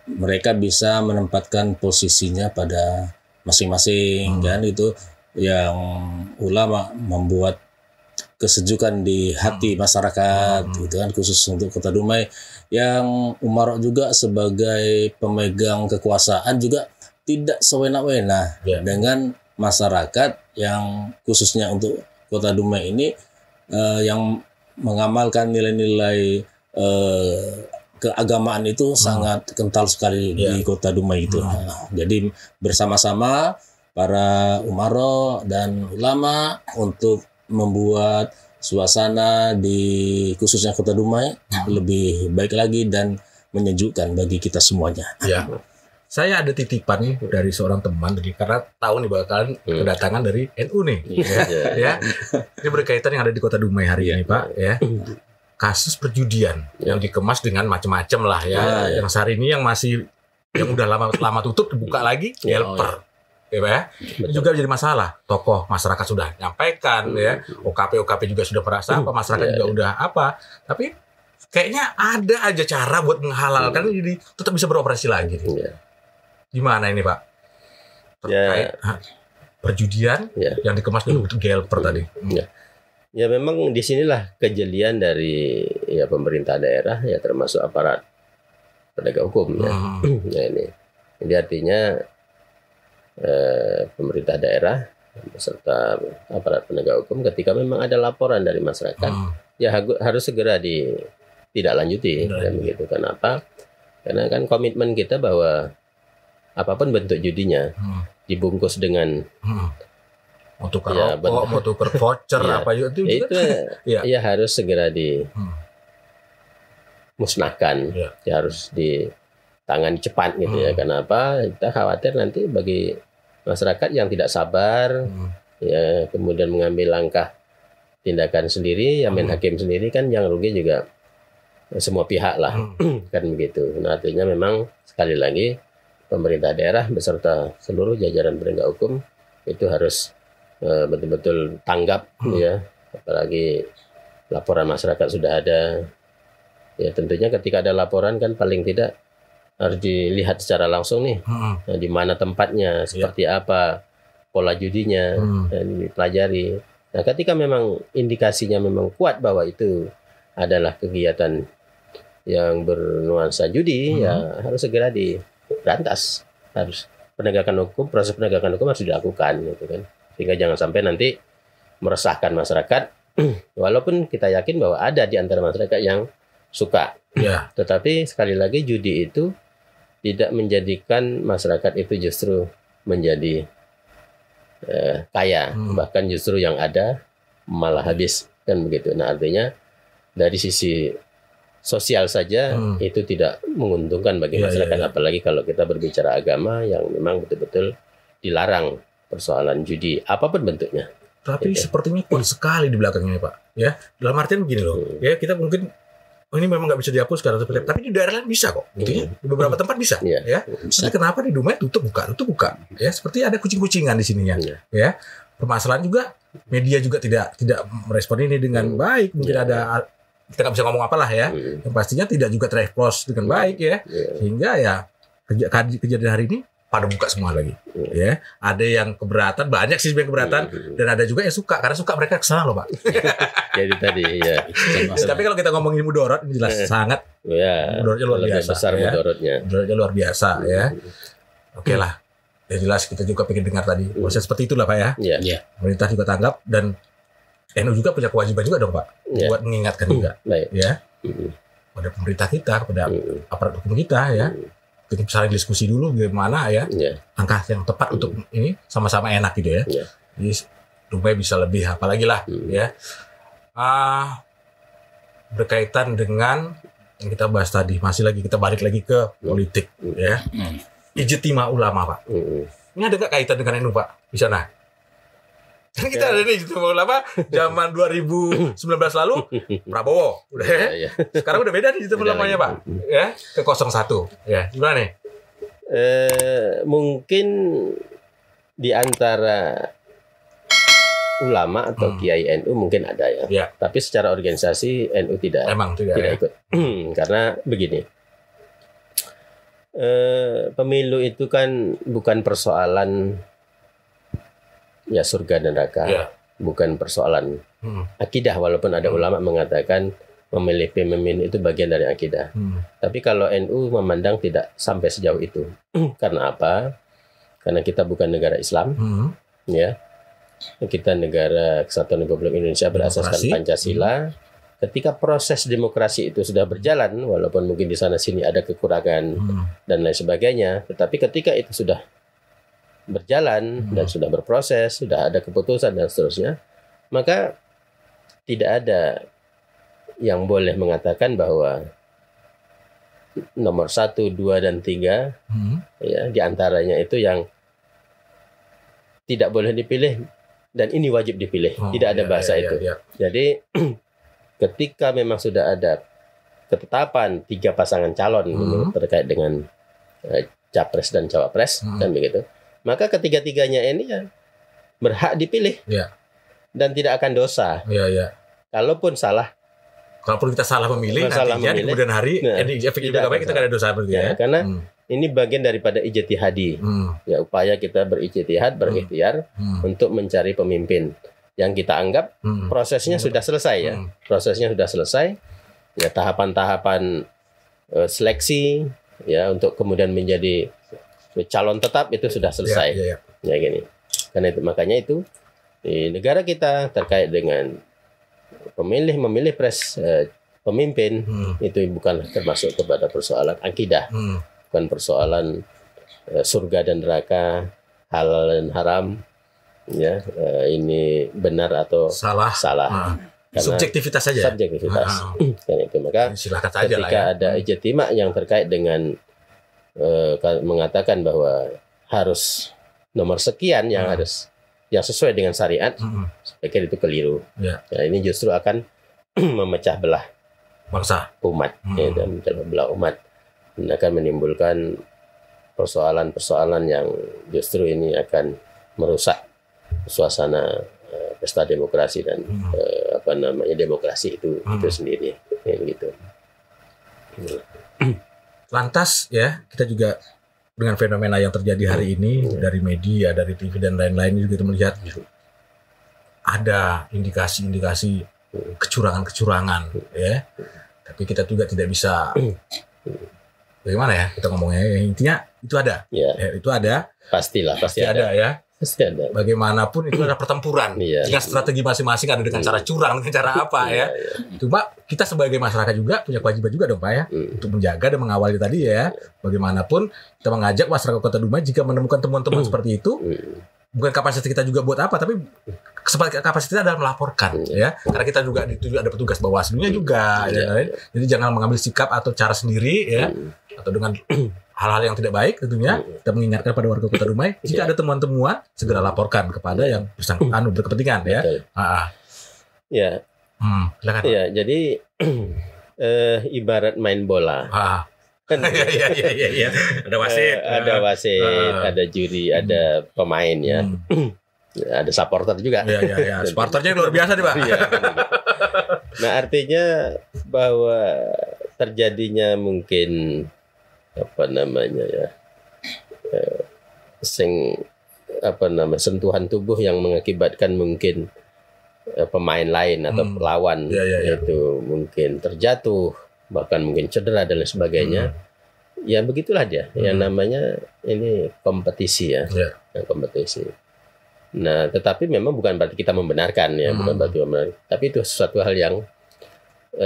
mereka bisa menempatkan posisinya pada masing-masing kan. Itu yang ulama membuat kesejukan di hati masyarakat gitu kan, khusus untuk Kota Dumai. Yang umaro juga sebagai pemegang kekuasaan juga tidak sewenang-wenang dengan masyarakat yang khususnya untuk Kota Dumai ini yang mengamalkan nilai-nilai keagamaan itu sangat kental sekali di Kota Dumai itu. Jadi bersama-sama para umaro dan ulama untuk membuat suasana di khususnya Kota Dumai lebih baik lagi dan menyejukkan bagi kita semuanya. Ya. Saya ada titipan nih dari seorang teman, karena tahu nih bakalan kedatangan dari NU nih. Ya. Ini berkaitan yang ada di Kota Dumai hari ini, Pak. Ya. Kasus perjudian yang dikemas dengan macam-macam lah ya. Yang hari ini yang udah lama tutup dibuka lagi, helper. Ya. Ini juga jadi masalah. Tokoh masyarakat sudah nyampaikan ya. OKP juga sudah merasa apa, masyarakat juga udah apa. Tapi kayaknya ada aja cara buat menghalalkan jadi tetap bisa beroperasi lagi. Gimana ini Pak? Terkait perjudian yang dikemas dengan helper tadi. Ya memang disinilah kejelian dari ya pemerintah daerah ya termasuk aparat penegak hukum ya. Ya ini. Jadi artinya pemerintah daerah beserta aparat penegak hukum ketika memang ada laporan dari masyarakat ya harus segera ditindaklanjuti dan begitu. Kenapa? Karena kan komitmen kita bahwa apapun bentuk judinya dibungkus dengan untuk rokok, mau tukar voucher apa itu ya harus segera dimusnahkan, ya harus ditangani cepat gitu ya. Kenapa? Kita khawatir nanti bagi masyarakat yang tidak sabar, ya kemudian mengambil langkah tindakan sendiri, ya main hakim sendiri kan yang rugi juga semua pihak lah, kan begitu. Nah artinya memang sekali lagi pemerintah daerah beserta seluruh jajaran penegak hukum itu harus betul-betul tanggap ya, apalagi laporan masyarakat sudah ada ya. Tentunya ketika ada laporan kan paling tidak harus dilihat secara langsung nih, nah, di mana tempatnya, seperti apa pola judinya, dan dipelajari. Nah ketika memang indikasinya memang kuat bahwa itu adalah kegiatan yang bernuansa judi, ya harus segera diberantas, harus proses penegakan hukum harus dilakukan gitu kan. Sehingga jangan sampai nanti meresahkan masyarakat, walaupun kita yakin bahwa ada di antara masyarakat yang suka. Tetapi sekali lagi judi itu tidak menjadikan masyarakat itu justru menjadi kaya, bahkan justru yang ada malah habis, kan begitu. Nah artinya dari sisi sosial saja itu tidak menguntungkan bagi masyarakat, apalagi kalau kita berbicara agama yang memang betul-betul dilarang persoalan judi apapun bentuknya. Tapi sepertinya kuat sekali di belakangnya Pak. Ya, dalam artian begini loh. Ya kita mungkin ini memang nggak bisa dihapus karena tapi di daerah lain bisa kok. Gitu ya. Di beberapa tempat bisa. Ya. Tapi kenapa di Dumai tutup buka? Ya, seperti ada kucing-kucingan di sininya. Ya. Permasalahan juga media juga tidak merespon ini dengan baik. Mungkin ada kita nggak bisa ngomong apalah ya. Yang pastinya tidak juga tereksplos dengan baik ya. Sehingga ya kejadian hari ini pada buka semua lagi, ya. Ada yang keberatan, banyak sih yang keberatan, dan ada juga yang suka, karena suka mereka kesana loh Pak. Jadi tadi ya. Tapi kalau kita ngomongin mudorot, ini jelas sangat, mudorotnya luar biasa. Besar ya. Mudorotnya luar biasa ya. Oke lah, ya jelas kita juga pengen dengar tadi proses seperti itulah Pak ya. Pemerintah juga tanggap dan NU juga punya kewajiban juga dong Pak, buat mengingatkan juga, ya, pada pemerintah kita, kepada aparat hukum kita ya. Kita saling diskusi dulu gimana ya langkah yang tepat untuk ini sama-sama enak gitu ya. Jadi Dumai bisa lebih apalagi lah ya. Berkaitan dengan yang kita bahas tadi, masih lagi kita balik lagi ke politik ya. Ijtima ulama Pak. Ini ada nggak kaitan dengan NU Pak di sana? Kan kita ada nih Ijtima ulama zaman 2019 lalu Prabowo udah ya. Sekarang udah beda nih Ijtima ulamanya Pak ya, ke 01 ya. Gimana nih? Mungkin di antara ulama atau kiai NU mungkin ada ya. Tapi secara organisasi NU tidak ikut. Karena begini, pemilu itu kan bukan persoalan ya surga dan neraka, bukan persoalan akidah, walaupun ada ulama mengatakan memilih pemimpin itu bagian dari akidah. Tapi kalau NU memandang tidak sampai sejauh itu. Karena apa? Karena kita bukan negara Islam, ya. Kita negara Kesatuan Republik Indonesia berasaskan Pancasila. Ketika proses demokrasi itu sudah berjalan, walaupun mungkin di sana sini ada kekurangan dan lain sebagainya, tetapi ketika itu sudah berjalan dan sudah berproses, sudah ada keputusan dan seterusnya, maka tidak ada yang boleh mengatakan bahwa nomor 1, 2, dan 3 ya, diantaranya itu yang tidak boleh dipilih dan ini wajib dipilih. Tidak ada bahasa itu. Jadi ketika memang sudah ada ketetapan 3 pasangan calon terkait dengan capres dan cawapres dan begitu, maka ketiga-tiganya ini ya berhak dipilih dan tidak akan dosa. Kalaupun kita salah memilih, nantinya di kemudian hari efek juga kita nggak ada dosa ya. Karena ini bagian daripada ijtihadi, ya upaya kita berijtihad, berikhtiar untuk mencari pemimpin. yang kita anggap prosesnya sudah selesai ya. Prosesnya sudah selesai. Ya, tahapan-tahapan seleksi ya untuk kemudian menjadi calon tetap itu sudah selesai. Ya gini. Karena itu makanya itu di negara kita terkait dengan memilih pemimpin itu bukan termasuk kepada persoalan akidah, bukan persoalan surga dan neraka, halal dan haram, ya ini benar atau salah. Subjektivitas saja. Subjektivitas. Karena itu maka ketika ada ijtima yang terkait dengan mengatakan bahwa harus nomor sekian yang harus yang sesuai dengan syariat, saya pikir itu keliru. Ya, ini justru akan memecah belah bangsa umat, ya, dan memecah belah umat, dan akan menimbulkan persoalan-persoalan yang justru ini akan merusak suasana pesta demokrasi dan demokrasi itu sendiri, ya, gitu. Lantas ya kita juga dengan fenomena yang terjadi hari ini dari media, dari TV dan lain-lain juga kita melihat ada indikasi-indikasi kecurangan-kecurangan, ya. Tapi kita juga tidak bisa bagaimana ya kita ngomongnya, intinya itu ada, itu ada, pasti ada ya. Bagaimanapun itu ada pertempuran dengan strategi masing-masing, ada dengan cara curang, dengan cara apa ya. Cuma kita sebagai masyarakat juga punya kewajiban juga dong Pak ya, untuk menjaga dan mengawali tadi ya. Bagaimanapun kita mengajak masyarakat Kota Dumai jika menemukan temuan-temuan seperti itu, bukan kapasitas kita juga buat apa, tapi kapasitas kita adalah melaporkan ya. Karena kita juga ada petugas Bawaslu-nya juga ya. Jadi jangan mengambil sikap atau cara sendiri ya, atau dengan hal-hal yang tidak baik tentunya. Kita mengingatkan pada warga Kota Dumai jika ada temuan-temuan segera laporkan kepada yang bersangkutan berkepentingan ya. Ya. Silakan. Ya, jadi ibarat main bola. Kan iya. Ada wasit, ada juri, ada pemain ya. Ada supporter juga. Iya. Supporternya luar biasa nih Pak. Nah, artinya bahwa terjadinya mungkin sentuhan tubuh yang mengakibatkan mungkin pemain lain atau lawan itu mungkin terjatuh, bahkan mungkin cedera dan lain sebagainya. Ya begitulah dia. Yang namanya ini kompetisi ya. Kompetisi. Nah, tetapi memang bukan berarti kita membenarkan ya, bukan berarti membenarkan. Tapi itu sesuatu hal yang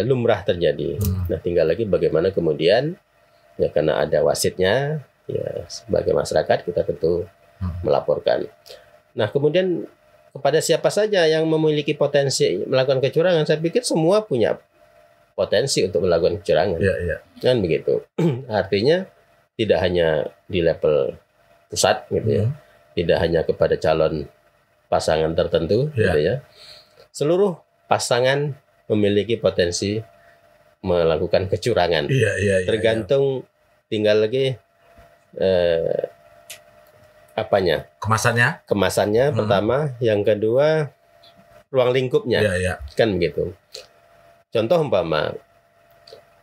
lumrah terjadi. Nah, tinggal lagi bagaimana kemudian ya, karena ada wasitnya ya, sebagai masyarakat kita tentu melaporkan. Nah, kemudian kepada siapa saja yang memiliki potensi melakukan kecurangan, saya pikir semua punya potensi untuk melakukan kecurangan. Kan begitu. Artinya tidak hanya di level pusat gitu ya. Tidak hanya kepada calon pasangan tertentu gitu ya. Seluruh pasangan memiliki potensi melakukan kecurangan. Tergantung tinggal lagi kemasannya pertama, yang kedua ruang lingkupnya. Kan begitu. Contoh umpama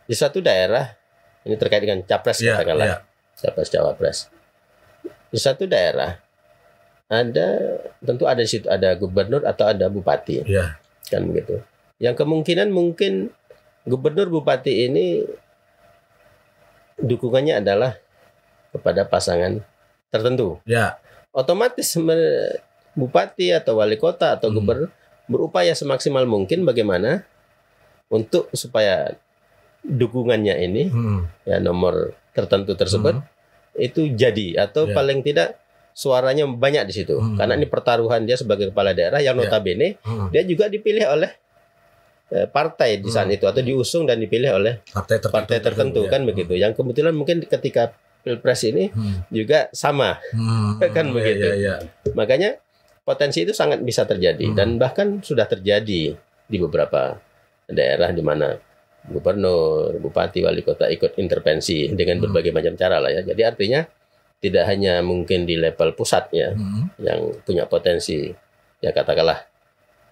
di satu daerah, ini terkait dengan capres katakanlah, capres cawapres. Di satu daerah tentu ada di situ ada gubernur atau ada bupati. Kan begitu. Yang kemungkinan mungkin gubernur bupati ini dukungannya adalah kepada pasangan tertentu. Otomatis bupati atau wali kota atau gubernur berupaya semaksimal mungkin bagaimana untuk supaya dukungannya ini ya nomor tertentu tersebut itu jadi atau paling tidak suaranya banyak di situ. Karena ini pertaruhan dia sebagai kepala daerah yang notabene dia juga dipilih oleh partai di saat itu atau diusung dan dipilih oleh partai tertentu kan begitu. Yang kebetulan mungkin ketika Pilpres ini juga sama kan begitu. Makanya potensi itu sangat bisa terjadi dan bahkan sudah terjadi di beberapa daerah di mana gubernur, bupati, wali kota ikut intervensi dengan berbagai macam cara lah ya. Jadi artinya tidak hanya mungkin di level pusat ya yang punya potensi ya, katakanlah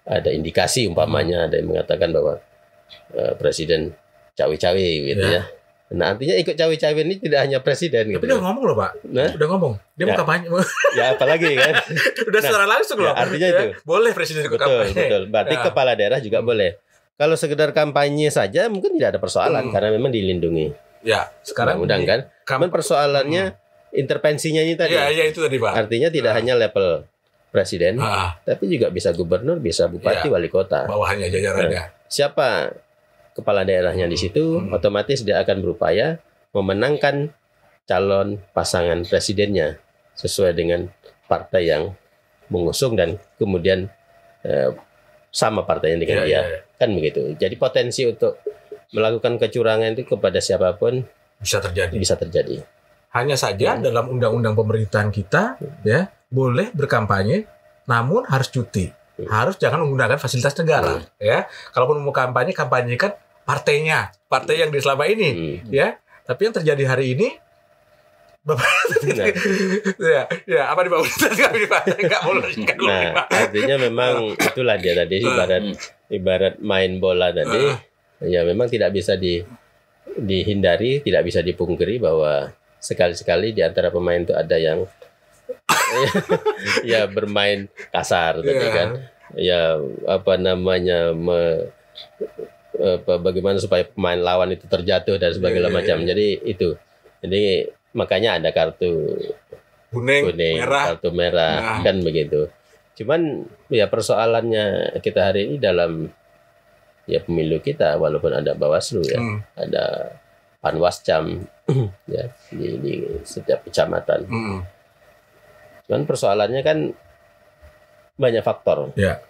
ada indikasi umpamanya ada yang mengatakan bahwa presiden cawe-cawe gitu ya. Nah, artinya ikut cawe-cawe ini tidak hanya presiden. Tapi gitu. dia ngomong loh, Pak. Nah, Udah ngomong. Dia mau kampanye. ya apalagi kan. Udah secara langsung loh. Artinya itu. Boleh presiden ikut Betul, kampanye. betul. Berarti kepala daerah juga boleh. Kalau sekedar kampanye saja mungkin tidak ada persoalan karena memang dilindungi. Ya, sekarang undang-undang kan. Cuman persoalannya intervensinya ini tadi. Iya, itu tadi, Pak. Artinya tidak hanya level presiden, tapi juga bisa gubernur, bisa bupati, wali kota. Bawahannya jajarannya. Siapa kepala daerahnya di situ, otomatis dia akan berupaya memenangkan calon pasangan presidennya sesuai dengan partai yang mengusung dan kemudian sama partainya dengan dia. Kan begitu. Jadi potensi untuk melakukan kecurangan itu kepada siapapun bisa terjadi. Hanya saja dalam undang-undang pemerintahan kita ya boleh berkampanye namun harus cuti. Harus jangan menggunakan fasilitas negara ya. Kalaupun mau kampanye kan partainya, partai yang di selama ini ya. Tapi yang terjadi hari ini apa di bawah artinya memang itulah dia tadi ibarat main bola tadi ya memang tidak bisa dihindari, tidak bisa dipungkiri bahwa sekali-sekali di antara pemain itu ada yang ya bermain kasar tadi kan. Ya apa namanya bagaimana supaya pemain lawan itu terjatuh dan sebagainya macam. Jadi itu. Jadi makanya ada kartu kuning kartu merah kan begitu. Cuman ya persoalannya kita hari ini dalam ya pemilu kita walaupun ada Bawaslu ya, ada Panwascam ya di setiap kecamatan. Cuman persoalannya kan banyak faktor. Ya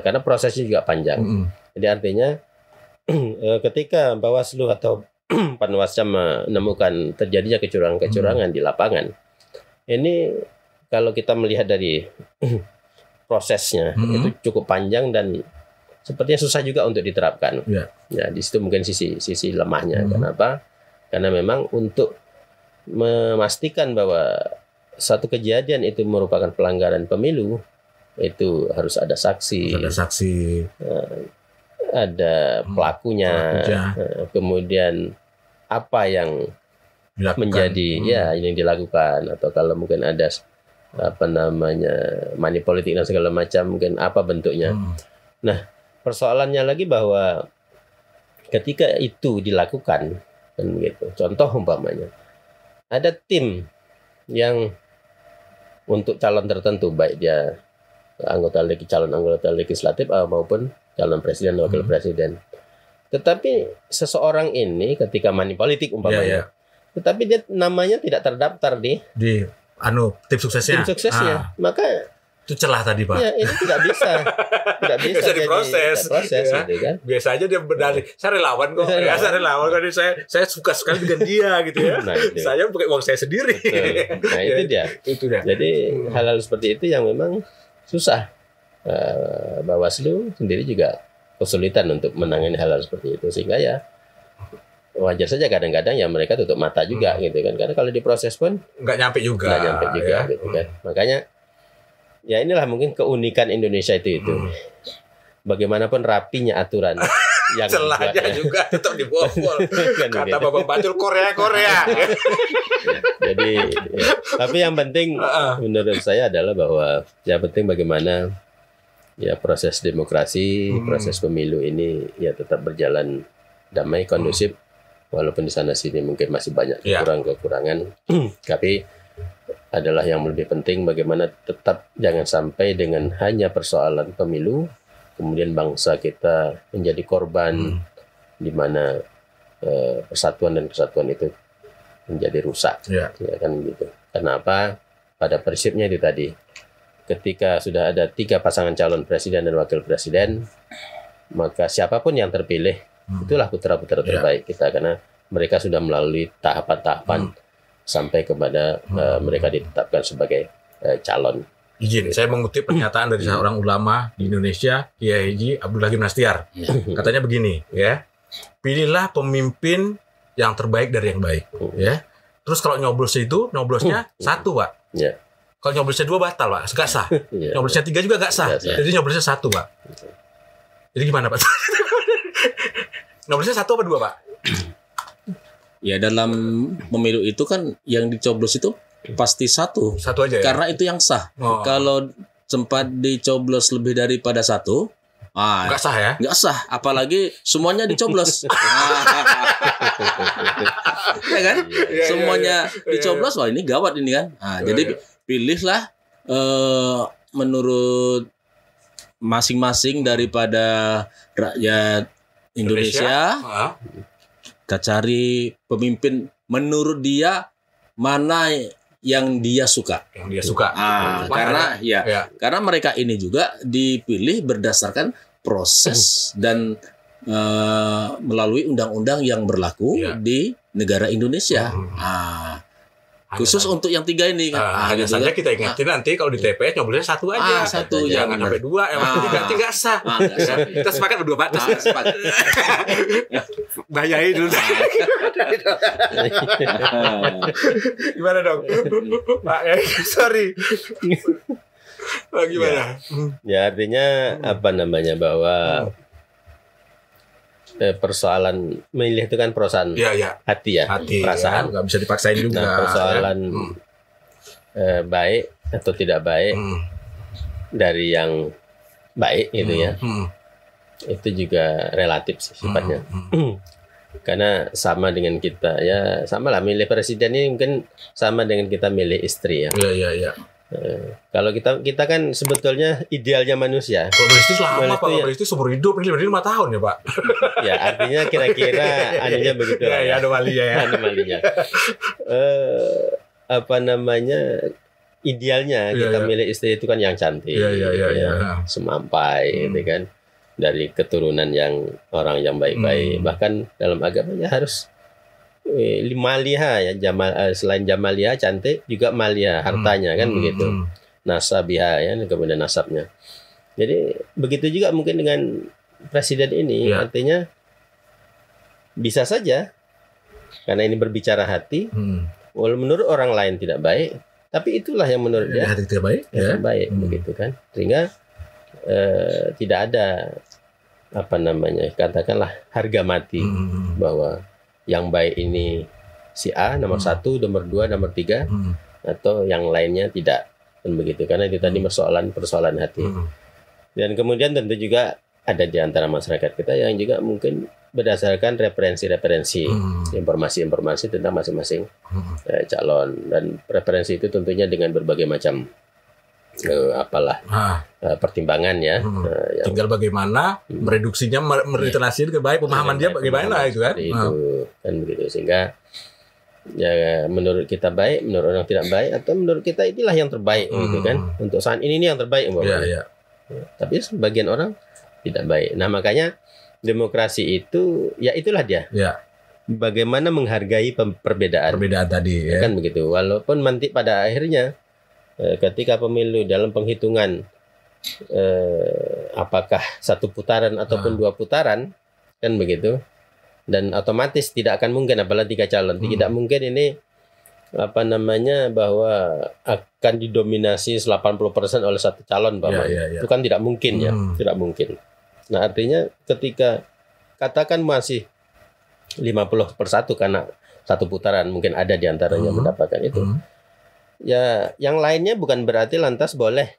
karena prosesnya juga panjang. Jadi artinya ketika Bawaslu atau Panwascam menemukan terjadinya kecurangan-kecurangan di lapangan, ini kalau kita melihat dari prosesnya itu cukup panjang dan sepertinya susah juga untuk diterapkan. Ya di situ mungkin sisi lemahnya. Kenapa? Karena memang untuk memastikan bahwa satu kejadian itu merupakan pelanggaran pemilu itu harus ada saksi. Ada pelakunya. Kemudian apa yang menjadi yang dilakukan atau kalau mungkin ada apa namanya money politik dan segala macam mungkin apa bentuknya. Nah, persoalannya lagi bahwa ketika itu dilakukan kan begitu. Contoh umpamanya ada tim yang untuk calon tertentu baik dia calon anggota legislatif maupun calon presiden dan wakil presiden. Tetapi seseorang ini ketika money politik umpamanya, tetapi dia namanya tidak terdaftar di tim suksesnya. Maka itu celah tadi, Pak. Ya, ini tidak bisa diproses. Ya. Gitu, kan? Biasa aja dia berdalih, saya relawan kok. Saya relawan kan saya suka sekali dengan dia gitu ya. Nah, saya pakai uang saya sendiri. Nah, itu dia. Jadi hal-hal seperti itu yang memang susah. Bawaslu sendiri juga kesulitan untuk menangani hal-hal seperti itu sehingga ya wajar saja kadang-kadang ya mereka tutup mata juga gitu kan karena kalau diproses pun nggak nyampe juga gitu kan. Makanya ya inilah mungkin keunikan Indonesia itu bagaimanapun rapinya aturan yang celahnya juga tetap dibobol kata Bapak Batul Korea jadi tapi yang penting menurut saya adalah bahwa yang penting bagaimana ya proses demokrasi, proses pemilu ini ya tetap berjalan damai, kondusif, walaupun di sana sini mungkin masih banyak kekurangan, tapi adalah yang lebih penting bagaimana tetap jangan sampai dengan hanya persoalan pemilu, kemudian bangsa kita menjadi korban di mana persatuan dan kesatuan itu menjadi rusak, ya kan gitu. Kenapa? Pada prinsipnya itu tadi. Ketika sudah ada 3 pasangan calon presiden dan wakil presiden, maka siapapun yang terpilih, itulah putra-putra terbaik kita. Karena mereka sudah melalui tahapan-tahapan sampai kepada mereka ditetapkan sebagai calon. Izin, saya mengutip pernyataan dari seorang ulama di Indonesia, Kiai Haji Abdul Hakim Nastiar. Katanya begini, ya, pilihlah pemimpin yang terbaik dari yang baik. Ya. Terus kalau nyoblosnya 1, Pak. Ya. Kalau nyoblosnya 2 batal, Pak. Nggak sah. Nyoblosnya 3 juga nggak sah. Jadi nyoblosnya 1, Pak. Jadi gimana, Pak? Nyoblosnya 1 apa 2, Pak? Ya dalam pemilu itu kan yang dicoblos itu pasti satu aja ya? Karena itu yang sah. Kalau sempat dicoblos lebih daripada satu, nggak sah ya? Nggak sah, apalagi semuanya dicoblos. Ya kan? Semuanya dicoblos, wah ini gawat ini kan. Jadi pilihlah menurut masing-masing daripada rakyat Indonesia. Kita cari pemimpin menurut dia mana yang dia suka. Karena karena mereka ini juga dipilih berdasarkan proses dan melalui undang-undang yang berlaku di negara Indonesia. Khusus untuk yang 3 ini kan. Hanya gitu saja kan. kita ingatin nanti kalau di TPS nyoblosnya 1 aja. Satu Jangan sampai 2, yang 3 nggak sah. Kita sepakat berdua Pak. Bayarin dulu. Gimana dong? Pak, sorry. Gimana? Ya artinya apa namanya bahwa persoalan memilih itu kan perasaan hati ya, perasaan, nggak bisa dipaksain juga. Nah, persoalan baik atau tidak baik dari yang baik gitu ya, itu juga relatif sih sifatnya. Karena sama dengan kita ya, sama lah milih presiden ini mungkin sama dengan kita milih istri ya. Kalau kita kan sebetulnya idealnya manusia. Kalau beristis lama Pak, kalau beristis seumur hidup, ini 5 tahun ya Pak. Ya artinya kira-kira anunya begitu lah ya. Anomalinya. Apa namanya, idealnya kita milih istri itu kan yang cantik, semampai gitu kan, dari keturunan yang orang yang baik-baik. Bahkan dalam agamanya harus maliha ya, selain jamaliha cantik juga maliha hartanya kan begitu, nasabiha ya, kemudian nasabnya. Jadi begitu juga mungkin dengan presiden ini, artinya bisa saja karena ini berbicara hati, walaupun menurut orang lain tidak baik, tapi itulah yang menurut dia hati tidak baik, begitu kan, sehingga tidak ada apa namanya, katakanlah harga mati bahwa yang baik ini si A nomor 1, nomor 2, nomor 3, atau yang lainnya tidak, kan begitu. Karena itu tadi persoalan hati. Dan kemudian tentu juga ada di antara masyarakat kita yang juga mungkin berdasarkan referensi-referensi, informasi-informasi tentang masing-masing calon, dan preferensi itu tentunya dengan berbagai macam pertimbangan ya. Tinggal bagaimana mereduksinya, merealisasikan ke baik, pemahaman dia bagaimana itu kan. Itu kan begitu, sehingga ya menurut kita baik, menurut orang tidak baik, atau menurut kita inilah yang terbaik gitu kan. Untuk saat ini yang terbaik tapi sebagian orang tidak baik. Nah, makanya demokrasi itu ya itulah dia. Bagaimana menghargai perbedaan tadi ya. Kan begitu. Walaupun nanti pada akhirnya ketika pemilu dalam penghitungan apakah 1 putaran ataupun 2 putaran, kan begitu, dan otomatis tidak akan mungkin apalagi 3 calon, tidak mungkin ini apa namanya bahwa akan didominasi 80% oleh 1 calon itu kan tidak mungkin ya, tidak mungkin. Nah artinya ketika katakan masih 50/1 karena 1 putaran mungkin ada di antaranya mendapatkan itu. Ya, yang lainnya bukan berarti lantas boleh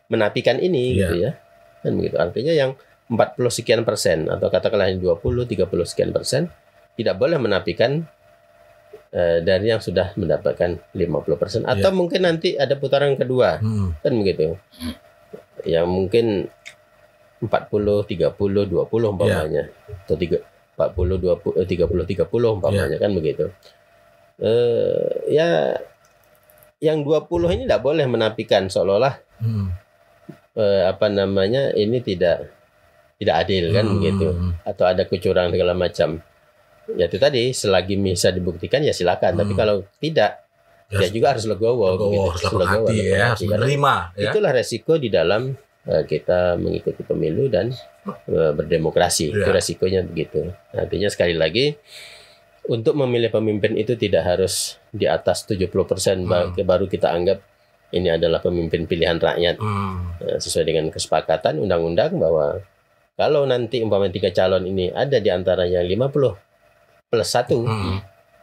menafikan ini gitu ya. Kan begitu. Artinya yang 40 sekian persen atau katakanlah 20, 30 sekian persen tidak boleh menafikan dari yang sudah mendapatkan 50%, atau mungkin nanti ada putaran kedua. Kan begitu. Yang mungkin 40, 30, 20 umpamanya. Atau 40, 20, 30, 30 umpamanya, kan begitu. Ya yang 20 ini tidak boleh menafikan seolah-olah apa namanya ini tidak adil kan begitu, atau ada kecurangan segala macam. Ya itu tadi, selagi bisa dibuktikan ya silakan, tapi kalau tidak ya juga harus legowo gitu. Harus menerima ya. Itulah resiko di dalam kita mengikuti pemilu dan berdemokrasi. Itu resikonya begitu. Artinya sekali lagi, untuk memilih pemimpin itu tidak harus di atas 70% baru kita anggap ini adalah pemimpin pilihan rakyat. Sesuai dengan kesepakatan undang-undang bahwa kalau nanti umpamanya 3 calon ini ada di antara yang 50+1,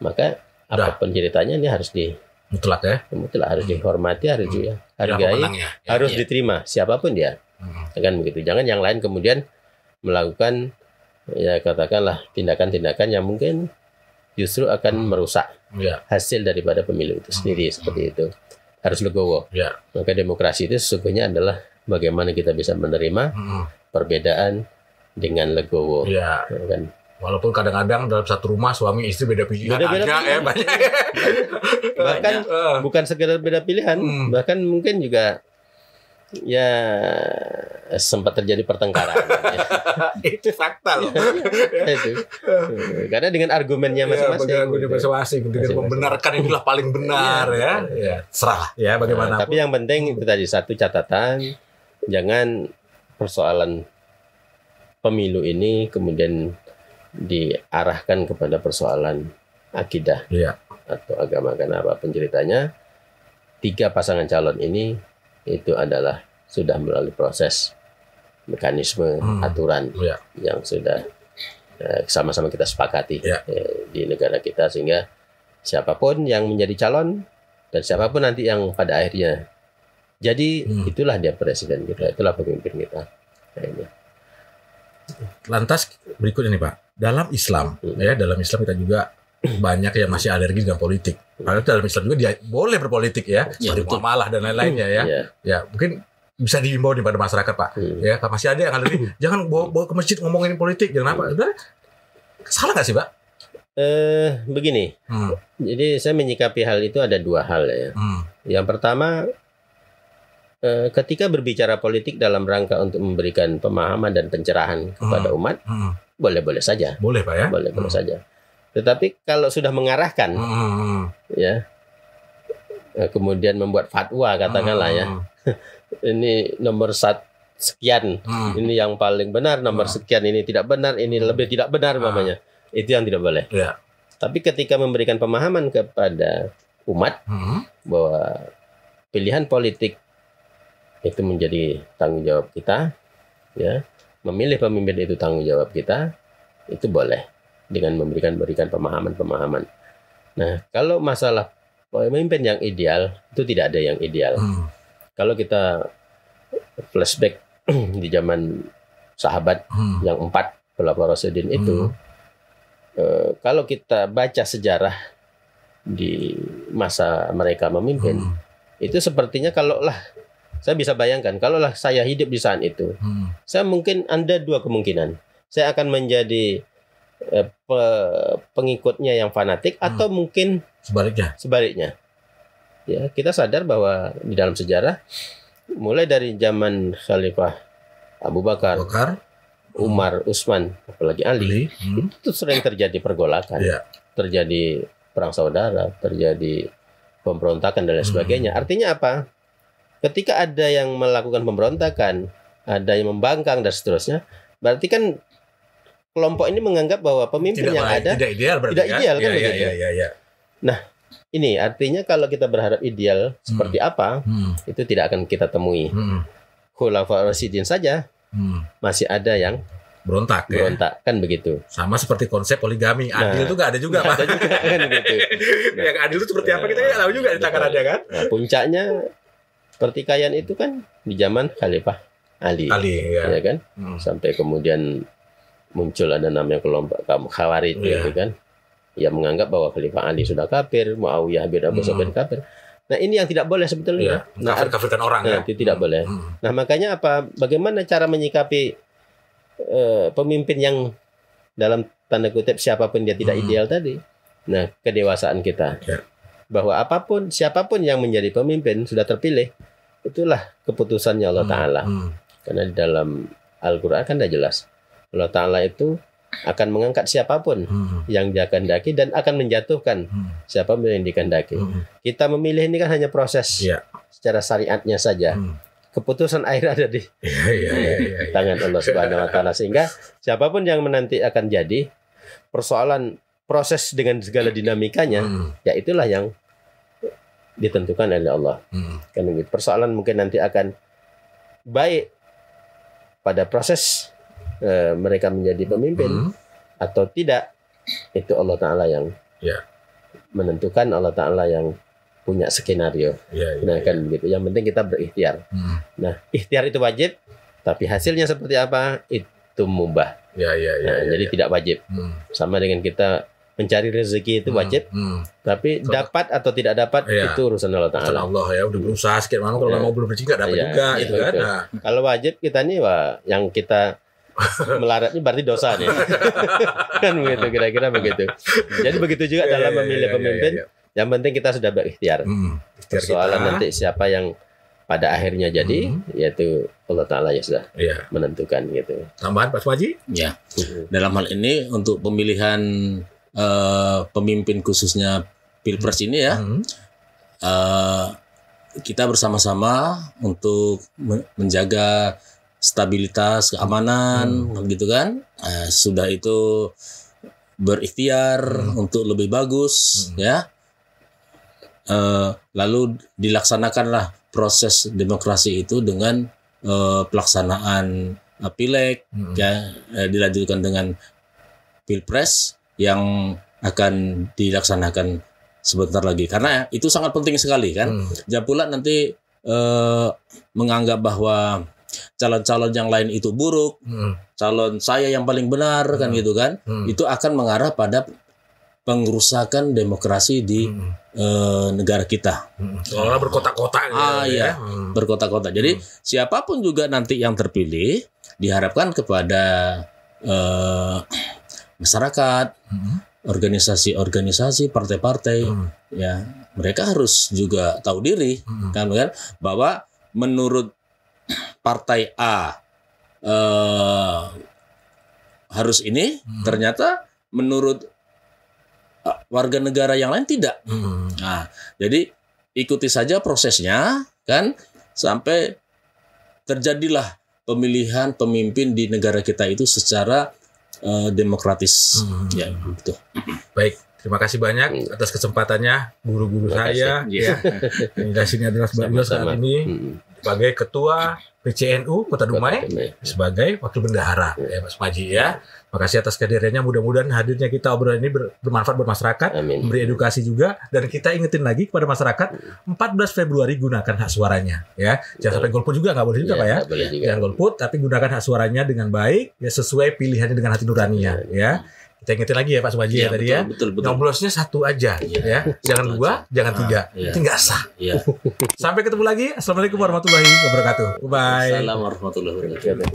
maka apapun ceritanya ini harus mutlak ya. mutlak harus dihormati, harus dihargai, harus diterima siapapun dia. Kan begitu. Jangan yang lain kemudian melakukan ya katakanlah tindakan-tindakan yang mungkin justru akan merusak hasil daripada pemilu itu sendiri. Seperti itu harus legowo. Maka demokrasi itu sesungguhnya adalah bagaimana kita bisa menerima perbedaan dengan legowo. Kan? Walaupun kadang-kadang dalam satu rumah suami istri beda pilihan, banyak. Bahkan bukan sekedar beda pilihan, bahkan mungkin juga ya sempat terjadi pertengkaran. Itu fakta loh. Itu. Karena dengan argumennya masing-masing. Dengan membenarkan inilah paling benar ya. Serah ya bagaimana. Tapi yang penting itu tadi satu catatan, jangan persoalan pemilu ini kemudian diarahkan kepada persoalan akidah atau agama. Karena apapun ceritanya, 3 pasangan calon ini itu adalah sudah melalui proses mekanisme aturan yang sudah sama-sama kita sepakati di negara kita, sehingga siapapun yang menjadi calon dan siapapun nanti yang pada akhirnya jadi itulah dia presiden kita, itulah pemimpin kita. Lantas berikutnya nih Pak, dalam Islam dalam Islam kita juga banyak yang masih alergi dengan politik. Padahal dalam Islam juga dia boleh berpolitik seperti muamalah dan lain-lainnya ya. Mungkin bisa diimbau pada masyarakat Pak. Kalau masih ada yang alergi, jangan bawa ke masjid ngomongin politik, jangan apa. Salah nggak sih Pak? Begini. Jadi saya menyikapi hal itu ada 2 hal ya. Yang pertama, ketika berbicara politik dalam rangka untuk memberikan pemahaman dan pencerahan kepada umat, boleh-boleh saja. Boleh Pak ya? Boleh saja. Tetapi kalau sudah mengarahkan, kemudian membuat fatwa katakanlah ini nomor sekian, ini yang paling benar, nomor sekian ini tidak benar, ini lebih tidak benar mamanya, itu yang tidak boleh. Tapi ketika memberikan pemahaman kepada umat bahwa pilihan politik itu menjadi tanggung jawab kita, memilih pemimpin itu tanggung jawab kita, itu boleh dengan berikan pemahaman. Nah, kalau masalah pemimpin yang ideal, itu tidak ada yang ideal. Kalau kita flashback di zaman sahabat yang 4 Khulafaur Rasyidin itu, kalau kita baca sejarah di masa mereka memimpin, itu sepertinya kalaulah saya bisa bayangkan, kalaulah saya hidup di saat itu, saya mungkin ada 2 kemungkinan. Saya akan menjadi pengikutnya yang fanatik atau mungkin sebaliknya. Ya, kita sadar bahwa di dalam sejarah mulai dari zaman Khalifah Abu Bakar, Umar, Utsman, apalagi Ali, itu sering terjadi pergolakan, terjadi perang saudara, terjadi pemberontakan dan lain sebagainya. Artinya apa? Ketika ada yang melakukan pemberontakan, ada yang membangkang dan seterusnya, berarti kan kelompok ini menganggap bahwa pemimpin yang ada tidak ideal kan begitu. Nah, ini artinya kalau kita berharap ideal seperti apa, itu tidak akan kita temui. Khulafaur Rasyidin saja masih ada yang berontak kan begitu. Sama seperti konsep poligami, adil itu nggak ada juga Pak. Kan begitu. Yang adil itu seperti apa kita nggak tahu juga di tangan ada kan. Nah, puncaknya pertikaian itu kan di zaman Khalifah Ali ya kan, sampai kemudian muncul ada namanya kelompok kaum Khawarij gitu kan, yang menganggap bahwa Khalifah Ali sudah kafir, Muawiyah bin Abu Sufyan kafir. Nah, ini yang tidak boleh sebetulnya. Kafirkan orang itu tidak boleh. Nah, makanya apa? Bagaimana cara menyikapi pemimpin yang dalam tanda kutip siapapun dia tidak ideal tadi? Nah, kedewasaan kita bahwa siapapun yang menjadi pemimpin sudah terpilih, itulah keputusannya Allah Ta'ala. Karena di dalam Al-Quran kan sudah jelas, Allah Ta'ala itu akan mengangkat siapapun yang dia kehendaki dan akan menjatuhkan siapapun yang dikehendaki. Kita memilih ini kan hanya proses secara syariatnya saja. Keputusan akhir ada di tangan Allah Subhanahu Wa Ta'ala, sehingga siapapun yang nanti akan jadi, persoalan proses dengan segala dinamikanya, ya itulah yang ditentukan oleh Allah. Kan begitu. Persoalan mungkin nanti akan baik pada proses mereka menjadi pemimpin atau tidak, itu Allah Ta'ala yang menentukan, Allah Ta'ala yang punya skenario. Nah kan begitu. Yang penting kita berikhtiar. Nah, ikhtiar itu wajib, tapi hasilnya seperti apa itu mubah. Jadi tidak wajib. Sama dengan kita mencari rezeki itu wajib, tapi dapat atau tidak dapat itu urusan Allah Ta'ala. Allah ya, udah berusaha sekian malam, kalau mau belum rezeki nggak dapat juga, gitu kan. Nah. Kalau wajib kita nih, yang kita melarat ini berarti dosa nih. Kan begitu, kira-kira begitu. Jadi begitu juga dalam memilih pemimpin. Yang penting kita sudah berikhtiar. Persoalan nanti siapa yang pada akhirnya jadi, yaitu Allah Ta'ala yang sudah menentukan gitu. Tambahan Pak Sumaji? Ya. Dalam hal ini untuk pemilihan pemimpin khususnya Pilpres ini ya, kita bersama-sama untuk menjaga stabilitas, keamanan, gitu kan. Sudah itu berikhtiar untuk lebih bagus, ya. Lalu dilaksanakanlah proses demokrasi itu dengan pelaksanaan pileg, ya, dilanjutkan dengan Pilpres yang akan dilaksanakan sebentar lagi. Karena itu sangat penting sekali kan. Jangan pula nanti menganggap bahwa calon-calon yang lain itu buruk, calon saya yang paling benar kan gitu kan. Itu akan mengarah pada pengrusakan demokrasi di negara kita. Soalnya berkotak-kotak ya. Berkotak-kotak. Jadi siapapun juga nanti yang terpilih diharapkan kepada masyarakat, organisasi-organisasi, partai-partai, ya mereka harus juga tahu diri, kan bahwa menurut partai A harus ini, ternyata menurut warga negara yang lain tidak. Nah, jadi ikuti saja prosesnya, kan, sampai terjadilah pemilihan pemimpin di negara kita itu secara demokratis. Ya, gitu. Baik, terima kasih banyak atas kesempatannya guru-guru saya. Ya. Di sini adalah sebagai saat ini sebagai Ketua PCNU Kota Dumai, sebagai Wakil Bendahara, ya Mas Maji ya. Makasih atas kehadirannya, mudah-mudahan hadirnya kita obrolan ini bermanfaat buat masyarakat, memberi edukasi juga, dan kita ingetin lagi kepada masyarakat 14 Februari gunakan hak suaranya ya. Jangan sampai golput juga, nggak boleh juga Pak ya. Jangan golput, tapi gunakan hak suaranya dengan baik ya, sesuai pilihannya dengan hati nuraninya ya. Kita ingetin lagi ya Pak Sumaji ya tadi ya. Nyoblosnya satu aja ya. Jangan dua, jangan tiga. Itu nggak sah. Sampai ketemu lagi. Assalamualaikum warahmatullahi wabarakatuh. Bye. Assalamualaikum warahmatullahi wabarakatuh.